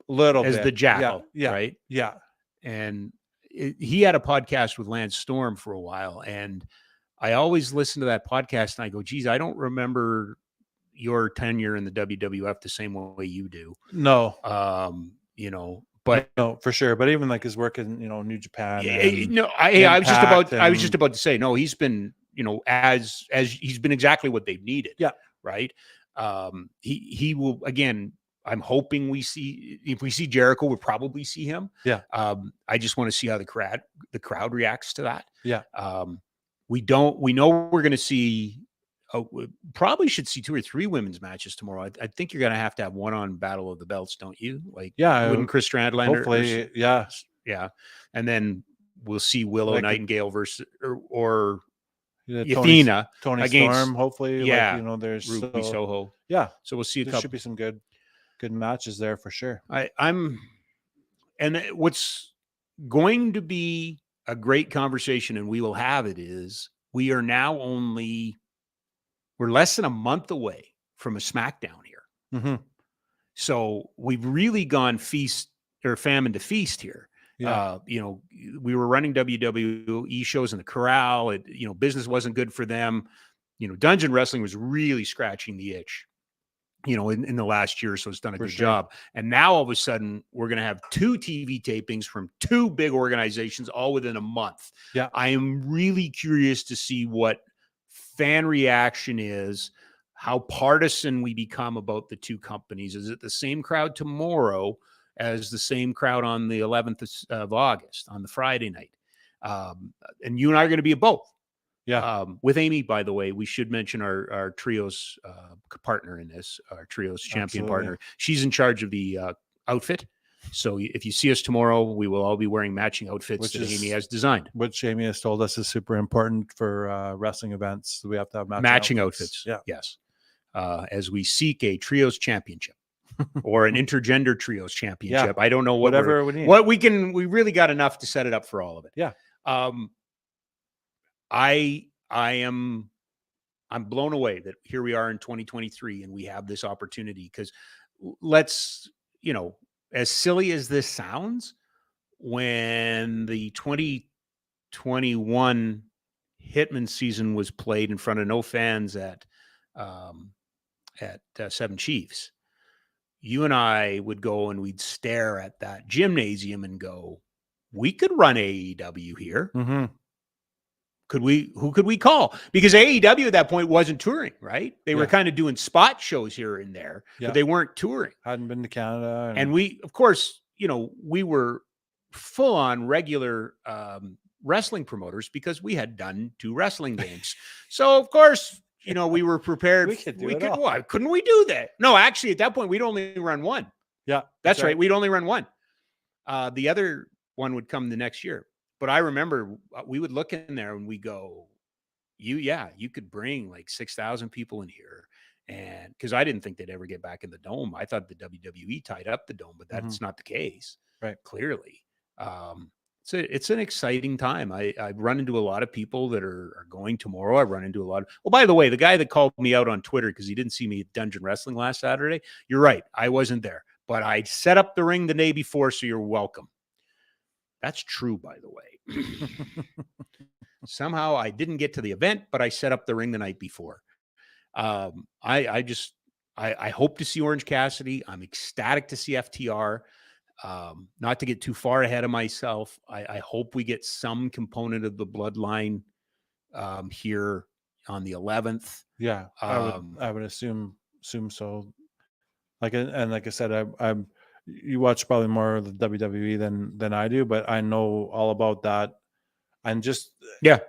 little as bit. The Jackal, yeah, right? Yeah. And he had a podcast with Lance Storm for a while, and I always listen to that podcast and I go, geez, I don't remember your tenure in the WWF the same way you do. No. But no, for sure. But even like his work in, New Japan. I was just about to say, no, he's been, as he's been exactly what they've needed. Yeah. Right. He will, again, I'm hoping if we see Jericho, we'll probably see him. Yeah. I just want to see how the crowd reacts to that. Yeah. We know we're going to see, we probably should see 2 or 3 women's matches tomorrow. I think you're going to have one on Battle of the Belts, don't you? Like, wouldn't Chris Stradlander? Hopefully, yeah. And then we'll see Willow Nightingale versus or Athena Tony against Storm. Hopefully, there's Ruby Soho. Yeah, so we'll see. There should be some good matches there for sure. And what's going to be a great conversation, and we will have it, is we are now we're less than a month away from a SmackDown here. Mm-hmm. So we've really gone famine to feast here. Yeah. We were running WWE shows in the corral. Business wasn't good for them. Dungeon wrestling was really scratching the itch, in the last year or so. It's done a good job. And now all of a sudden we're going to have 2 TV tapings from 2 big organizations all within a month. Yeah. I am really curious to see what fan reaction is, how partisan we become about the 2 companies. Is it the same crowd tomorrow as the same crowd on the 11th of August on the Friday night? And you and I are going to be at both. Yeah. With Amy, by the way, we should mention our trios partner in this, our trios champion Absolutely. partner. She's in charge of the outfit. So if you see us tomorrow, we will all be wearing matching outfits Which that is- Amy has designed. Which Amy has told us is super important for wrestling events. We have to have Matching outfits. Yeah. Yes. As we seek a trios championship or an intergender trios championship. I don't know what Whatever we need. what we really got enough to set it up for all of it. Yeah. I'm blown away that here we are in 2023 and we have this opportunity, because let's, as silly as this sounds, when the 2021 Hitman season was played in front of no fans at Seven Chiefs, you and I would go and we'd stare at that gymnasium and go, we could run AEW here. Mm-hmm. Who could we call? Because AEW at that point wasn't touring, right? They were Yeah. kind of doing spot shows here and there, Yeah. but they weren't touring. Hadn't been to Canada. And we, of course, we were full on regular wrestling promoters because we had done 2 wrestling games. So, of course, we were prepared. We could do it all. Why couldn't we do that? No, actually, at that point, we'd only run 1. Yeah. That's right. We'd only run 1. The other one would come the next year. But I remember we would look in there and we go, you could bring like 6,000 people in here. And because I didn't think they'd ever get back in the dome. I thought the WWE tied up the dome, but that's not the case. Right. Clearly. It's an exciting time. I've run into a lot of people that are going tomorrow. I run into a lot of, by the way, the guy that called me out on Twitter because he didn't see me at Dungeon Wrestling last Saturday. You're right. I wasn't there, but I set up the ring the day before. So you're welcome. That's true, by the way. Somehow I didn't get to the event, but I set up the ring the night before. I hope to see Orange Cassidy. I'm ecstatic to see FTR. Not to get too far ahead of myself. I hope we get some component of the bloodline here on the 11th. Yeah, I would assume so. Like I said, you watch probably more of the WWE than I do, but I know all about that. And just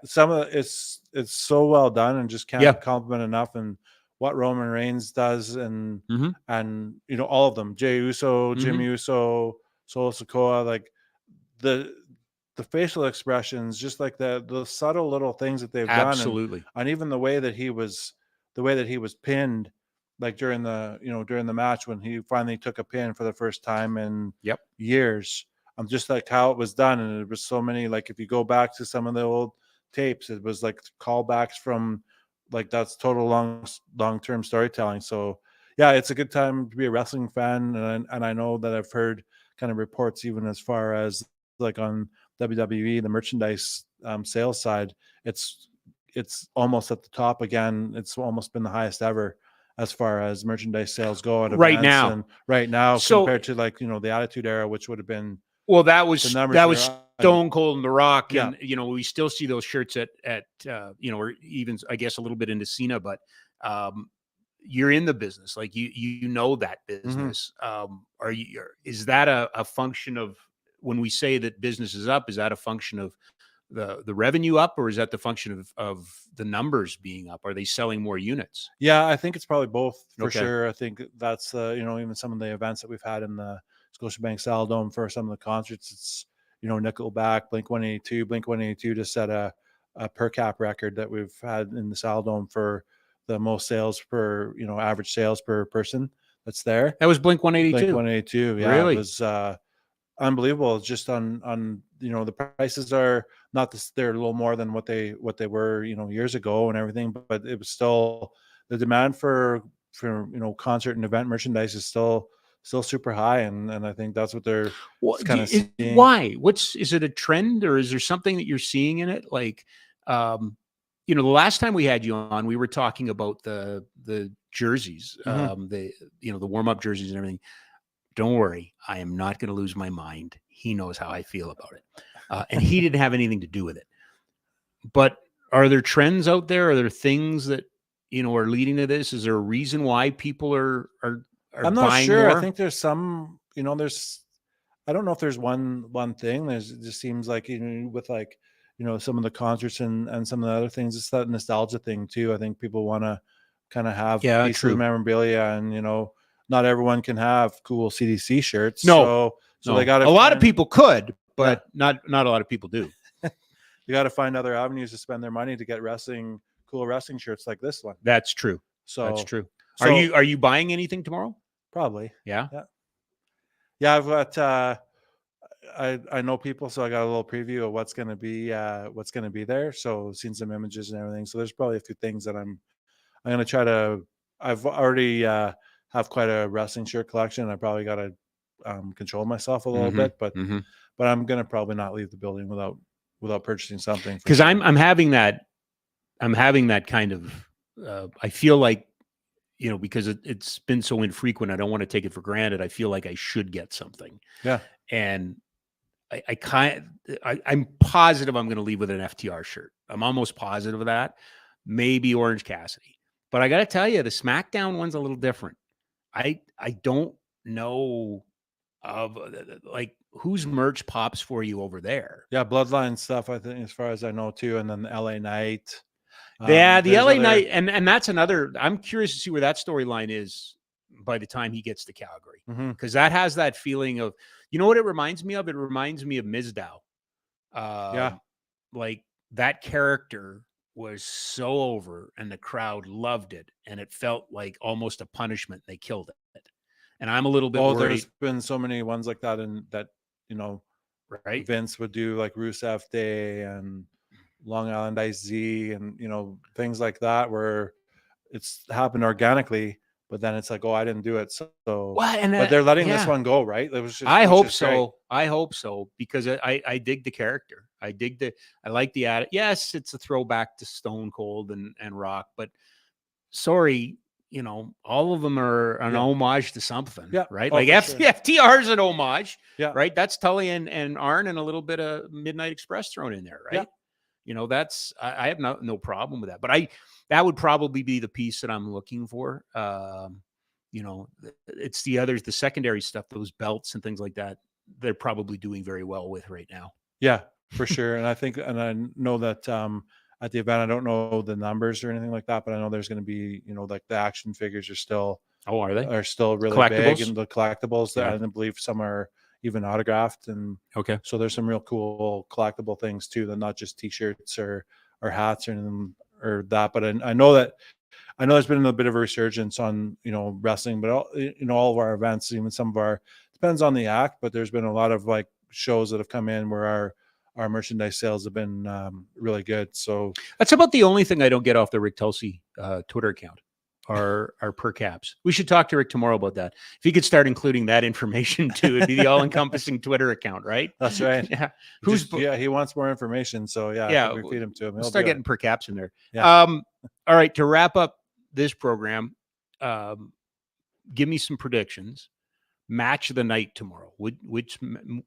some of it's so well done, and just can't compliment enough. And what Roman Reigns does, and all of them, Jey Uso, Jim Uso, Solo Sikoa, like the facial expressions, just like the subtle little things that they've done. Absolutely. And even the way that he was pinned, like during the match when he finally took a pin for the first time in years. Just like how it was done. And it was so many, like if you go back to some of the old tapes, it was like callbacks from like that's total long-term storytelling. So yeah, it's a good time to be a wrestling fan. And I know that I've heard kind of reports even as far as like on WWE, the merchandise sales side, it's almost at the top again. It's almost been the highest ever as far as merchandise sales go at right events. now. So, compared to like, the Attitude Era, which would have been, that was Stone Cold and The Rock. And, we still see those shirts at or even, I guess, a little bit into Cena, but you're in the business. Like you know that business. Is that a function of when we say that business is up, is that a function of the revenue up, or is that the function of the numbers being up? Are they selling more units? Yeah, I think it's probably both for sure. I think that's even some of the events that we've had in the Scotiabank Saddledome for some of the concerts, it's Nickelback, Blink-182 just set a per cap record that we've had in the Saddledome for the most sales per average sales per person that's there. That was Blink-182. Blink-182, yeah, really? It was unbelievable. It's just on the prices are not this, they're a little more than what they were years ago and everything, but it was still the demand for concert and event merchandise is still super high, and I think that's what they're kind of seeing. Why? Is it a trend, or is there something that you're seeing in it? Like, the last time we had you on, we were talking about the jerseys, the warm-up jerseys and everything. Don't worry, I am not going to lose my mind. He knows how I feel about it, and he didn't have anything to do with it. But are there trends out there? Are there things that are leading to this? Is there a reason why people are I'm not sure. More? I think there's some, I don't know if there's one thing. It just seems like, with like, some of the concerts and some of the other things. It's that nostalgia thing too. I think people want to kind of have pieces true. of memorabilia, and not everyone can have cool CDC shirts. No, so they got a lot of people could, but not a lot of people do. You got to find other avenues to spend their money to get cool wrestling shirts like this one. That's true. So that's true. So, are you buying anything tomorrow? Probably. Yeah. I've got I know people, so I got a little preview of what's going to be there. So seen some images and everything. So there's probably a few things that I'm going to try to. I've already have quite a wrestling shirt collection. I probably got to control myself a little bit, but I'm going to probably not leave the building without purchasing something. Because I'm having that kind of. I feel like, because it's been so infrequent, I don't want to take it for granted. I feel like I should get something. Yeah. And I'm positive I'm going to leave with an FTR shirt. I'm almost positive of that. Maybe Orange Cassidy. But I got to tell you, the SmackDown one's a little different. I don't know of like whose merch pops for you over there. Yeah, Bloodline stuff, I think, as far as I know too, and then the LA Knight. Yeah, the LA Knight, and that's another. I'm curious to see where that storyline is by the time he gets to Calgary, because that has that feeling of, what it reminds me of. It reminds me of Mizdow. Like that character was so over, and the crowd loved it, and it felt like almost a punishment. They killed it, and I'm a little bit worried. There's been so many ones like that, and that right? Vince would do like Rusev Day and Long Island Ice Z, and things like that, where it's happened organically, but then it's like, I didn't do it. So, but they're letting this one go, right? It was just, I hope so. Great. I hope so, because I dig the character. I like the attitude. Yes, it's a throwback to Stone Cold and Rock, but sorry, all of them are an homage to something, right? Like FTR is an homage, right? That's Tully and Arn, and a little bit of Midnight Express thrown in there, right? That's I have no problem with that, but that would probably be the piece that I'm looking for. It's the others, the secondary stuff, those belts and things like that, they're probably doing very well with right now. Yeah, for sure. And I know that at the event, I don't know the numbers or anything like that, but I know there's going to be, like the action figures are still. Oh, are they? Are still really big, and the collectibles that I believe some are even autographed, and so there's some real cool collectible things too, that not just t-shirts or hats or anything or that. But I know there's been a bit of a resurgence on wrestling, but all of our events, even some of our, depends on the act, but there's been a lot of like shows that have come in where our merchandise sales have been really good. So that's about the only thing I don't get off the Rick Tulsi Twitter account. Our per caps. We should talk to Rick tomorrow about that. If he could start including that information too, it'd be the all-encamping Twitter account, right? That's right. Yeah. He wants more information. So we feed him to him. We'll start getting per caps in there. Yeah. All right. To wrap up this program, give me some predictions. Match of the night tomorrow. Which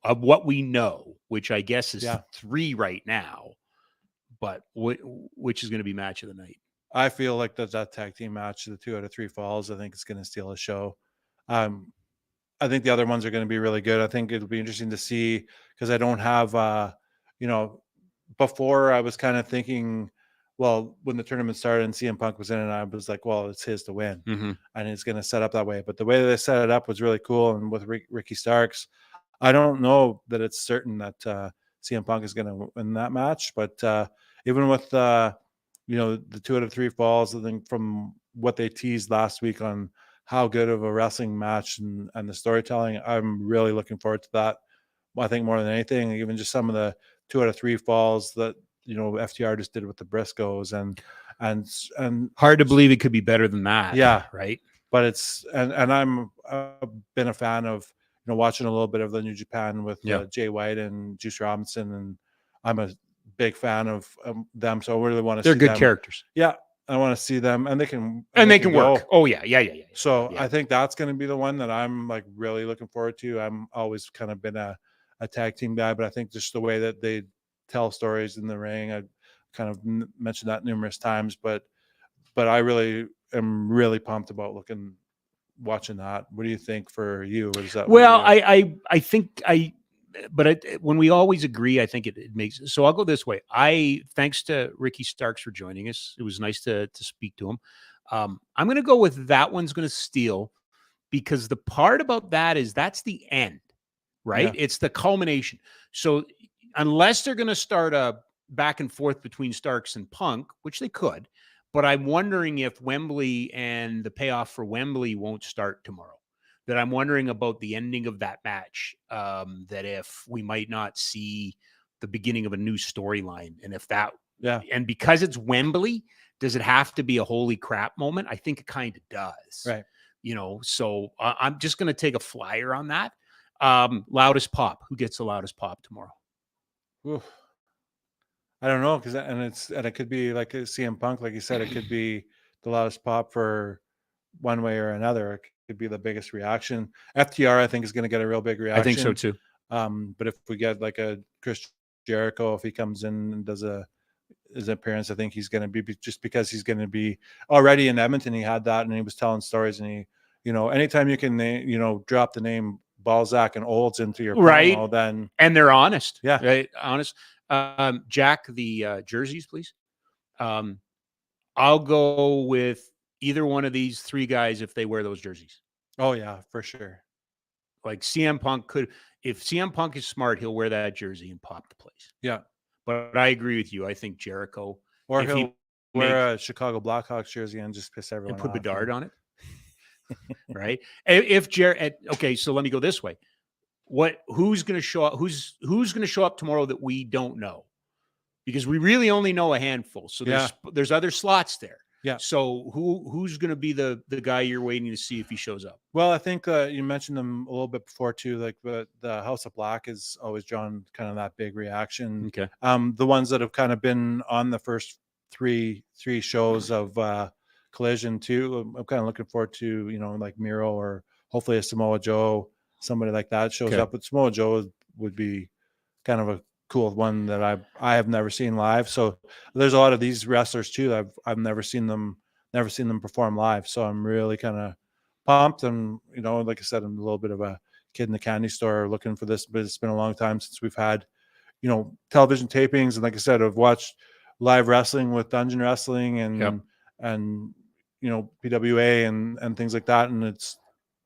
of what we know, which I guess is 3 right now, but which is going to be match of the night? I feel like that tag team match, the 2 out of 3 falls, I think it's going to steal a show. I think the other ones are going to be really good. I think it'll be interesting to see, because I don't have, before I was kind of thinking, well, when the tournament started and CM Punk was in it, I was like, well, it's his to win, and it's going to set up that way. But the way that they set it up was really cool. And with Ricky Starks, I don't know that it's certain that CM Punk is going to win that match. But even with the 2 out of 3 falls, I think from what they teased last week on how good of a wrestling match and the storytelling, I'm really looking forward to that. I think more than anything, even just some of the 2 out of 3 falls that FTR just did with the Briscoes, and hard to believe it could be better than that. Yeah, right. But it's and I've been a fan of watching a little bit of the New Japan with Jay White and Juice Robinson, and I'm a big fan of them, so I really want to. They're see good them. Characters. Yeah, I want to see them, and they can work. Oh yeah. So I think that's going to be the one that I'm like really looking forward to. I'm always kind of been a tag team guy, but I think just the way that they tell stories in the ring, I kind of mentioned that numerous times, but I really am really pumped about watching that. What do you think for you? What is that? Well, I think when we always agree, I think it makes. So I'll go this way. Thanks to Ricky Starks for joining us. It was nice to speak to him. I'm going to go with that one's going to steal, because the part about that is that's the end, right? Yeah. It's the culmination. So unless they're going to start a back and forth between Starks and Punk, which they could, but I'm wondering if Wembley and the payoff for Wembley won't start tomorrow. That I'm wondering about the ending of that match, that if we might not see the beginning of a new storyline, and if that, and because it's Wembley, does it have to be a holy crap moment? I think it kind of does. Right. You know, so I'm just going to take a flyer on that. Loudest pop. Who gets the loudest pop tomorrow? Oof. I don't know, because it could be like a CM Punk, like you said, it could be the loudest pop for one way or another. It could be the biggest reaction. FTR, I think, is going to get a real big reaction. I think so too. But if we get like a Chris Jericho, if he comes in and does his appearance, I think he's going to be, just because he's going to be already in Edmonton. He had that, and he was telling stories, and he, you know, anytime you can, you know, drop the name Balzac and Olds into your promo, then, and they're honest. Yeah. Right. Honest. Jack, the jerseys, please. I'll go with either one of these three guys if they wear those jerseys. Oh yeah, for sure. Like CM Punk could, if CM Punk is smart, he'll wear that jersey and pop the place. Yeah. But I agree with you. I think Jericho, or he'll wear a Chicago Blackhawks jersey and just piss everyone and put off. Bedard on it. Right. If Jared, okay, so let me go this way. Who's going to show up? Who's going to show up tomorrow that we don't know? Because we really only know a handful. So there's other slots there. Yeah. So who's going to be the guy you're waiting to see if he shows up? Well, I think you mentioned them a little bit before too. Like the House of Black is always drawn kind of that big reaction. Okay. The ones that have kind of been on the first three shows of Collision too. I'm kind of looking forward to, you know, like Miro or hopefully a Samoa Joe, somebody like that shows up. But Samoa Joe would be kind of a cool one that I have never seen live. So there's a lot of these wrestlers too. I've never seen them perform live. So I'm really kind of pumped. And, you know, like I said, I'm a little bit of a kid in the candy store looking for this, but it's been a long time since we've had, you know, television tapings. And like I said, I've watched live wrestling with Dungeon Wrestling and you know, PWA and things like that. And it's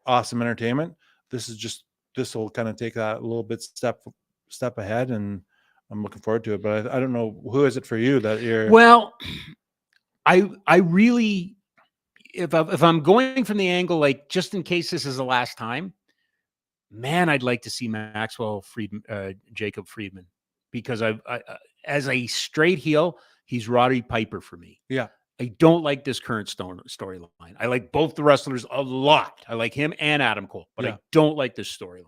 awesome entertainment. This will kind of take that a little bit step ahead, and I'm looking forward to it. But I don't know, who is it for you that you're? Well, I really, if I'm going from the angle, like, just in case this is the last time, man, I'd like to see Jacob Friedman, because I as a straight heel, he's Roddy Piper for me. Yeah. I don't like this current storyline. I like both the wrestlers a lot. I like him and Adam Cole, but I don't like this storyline.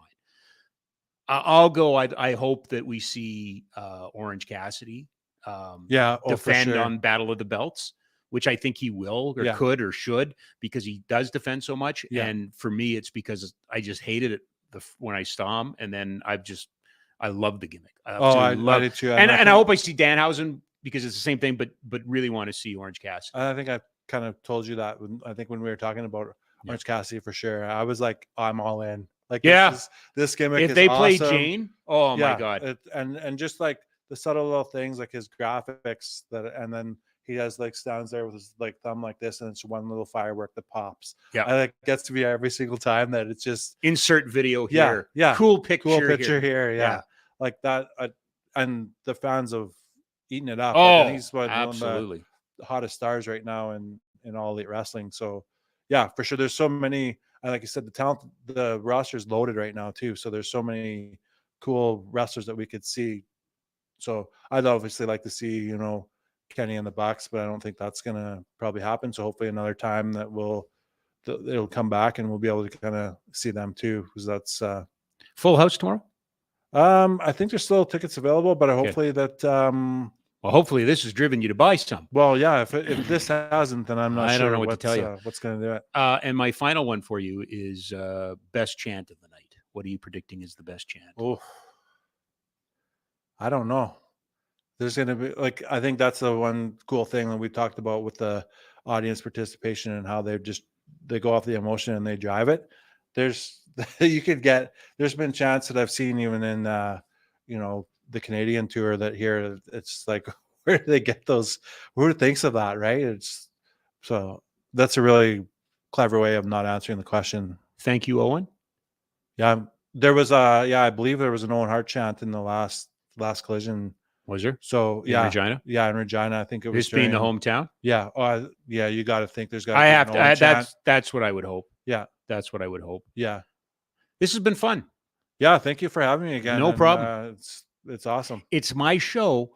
I'll go. I hope that we see Orange Cassidy defend on Battle of the Belts, which I think he will or could or should, because he does defend so much. Yeah. And for me, it's because I just hated it when I saw him, and then I love the gimmick. I love it too. And I hope I see Danhausen, because it's the same thing, but really want to see Orange Cassidy. I think I kind of told you that when we were talking about Orange Cassidy for sure. I was like, I'm all in. Like, this gimmick. If they play Jane, oh my God. And just like the subtle little things, like his graphics and then he has like stands there with his like thumb like this, and it's one little firework that pops. Yeah. And it gets to be every single time that it's just insert video here. Yeah. Cool picture here. Yeah. Like that. And the fans of eating it up. Oh, and he's one of the hottest stars right now in All Elite Wrestling. So yeah, for sure. There's so many, like you said, the roster is loaded right now too. So there's so many cool wrestlers that we could see. So I'd obviously like to see, you know, Kenny and the Bucks, but I don't think that's going to probably happen. So hopefully another time that it'll come back and we'll be able to kind of see them too. Because that's full house tomorrow. I think there's still tickets available, but hopefully that, well, hopefully this has driven you to buy some. Well, yeah, if this hasn't, then I'm not sure. I don't know what to tell you. What's going to do it. And my final one for you is best chant of the night. What are you predicting is the best chant? Oh, I don't know. There's going to be, like, I think that's the one cool thing that we talked about with the audience participation and how they go off the emotion and they drive it. there's there's been chants that I've seen even in the Canadian tour that here it's like, where do they get those? Who thinks of that, right? So that's a really clever way of not answering the question. Thank you, Owen. Yeah, there was I believe there was an Owen Hart chant in the last collision. Was there? So In Regina? Yeah, in Regina. I think it was This being the hometown? Yeah. Yeah, you got to think there's got to I be have an to. Owen chant. That's what I would hope. Yeah. That's what I would hope. Yeah. This has been fun. Yeah, thank you for having me again. No problem. It's awesome. It's my show.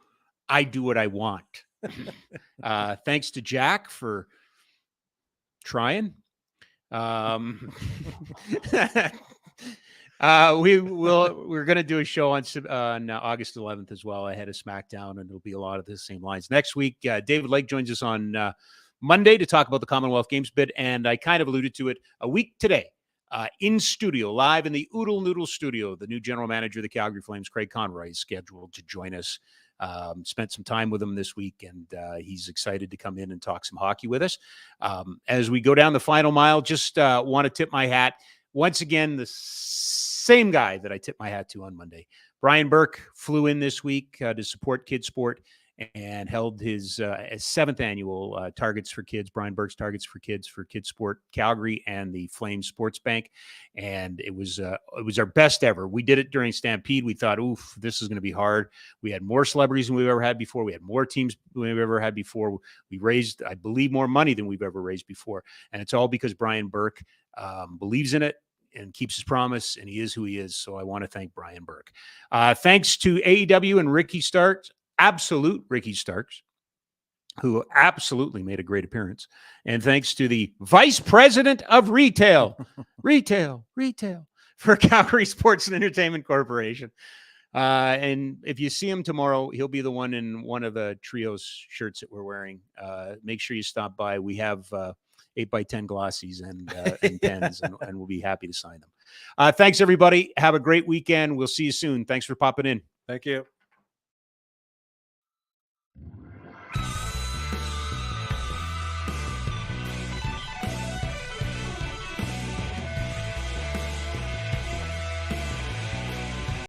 I do what I want. Thanks to Jack for trying. We're going to do a show on August 11th as well, ahead of SmackDown, and it'll be a lot of the same lines. Next week, David Lake joins us on Monday to talk about the Commonwealth Games bid, and I kind of alluded to it a week today. In studio, live in the Oodle Noodle studio, the new general manager of the Calgary Flames, Craig Conroy, is scheduled to join us. Spent some time with him this week, and he's excited to come in and talk some hockey with us. As we go down the final mile, just want to tip my hat. Once again, the same guy that I tipped my hat to on Monday. Brian Burke flew in this week to support Kids Sport and held his 7th annual Targets for Kids, Brian Burke's Targets for Kids Sport Calgary and the Flames Sports Bank. And it was our best ever. We did it during Stampede. We thought, oof, this is going to be hard. We had more celebrities than we've ever had before. We had more teams than we've ever had before. We raised, I believe, more money than we've ever raised before. And it's all because Brian Burke believes in it and keeps his promise, and he is who he is. So I want to thank Brian Burke. Thanks to AEW and Ricky Starks, absolute Ricky Starks, who absolutely made a great appearance. And thanks to the Vice President of Retail for Calgary Sports and Entertainment Corporation. And if you see him tomorrow, he'll be the one in one of the Trios shirts that we're wearing. Make sure you stop by. We have 8x10 glossies and pens, and we'll be happy to sign them. Thanks, everybody. Have a great weekend. We'll see you soon. Thanks for popping in. Thank you.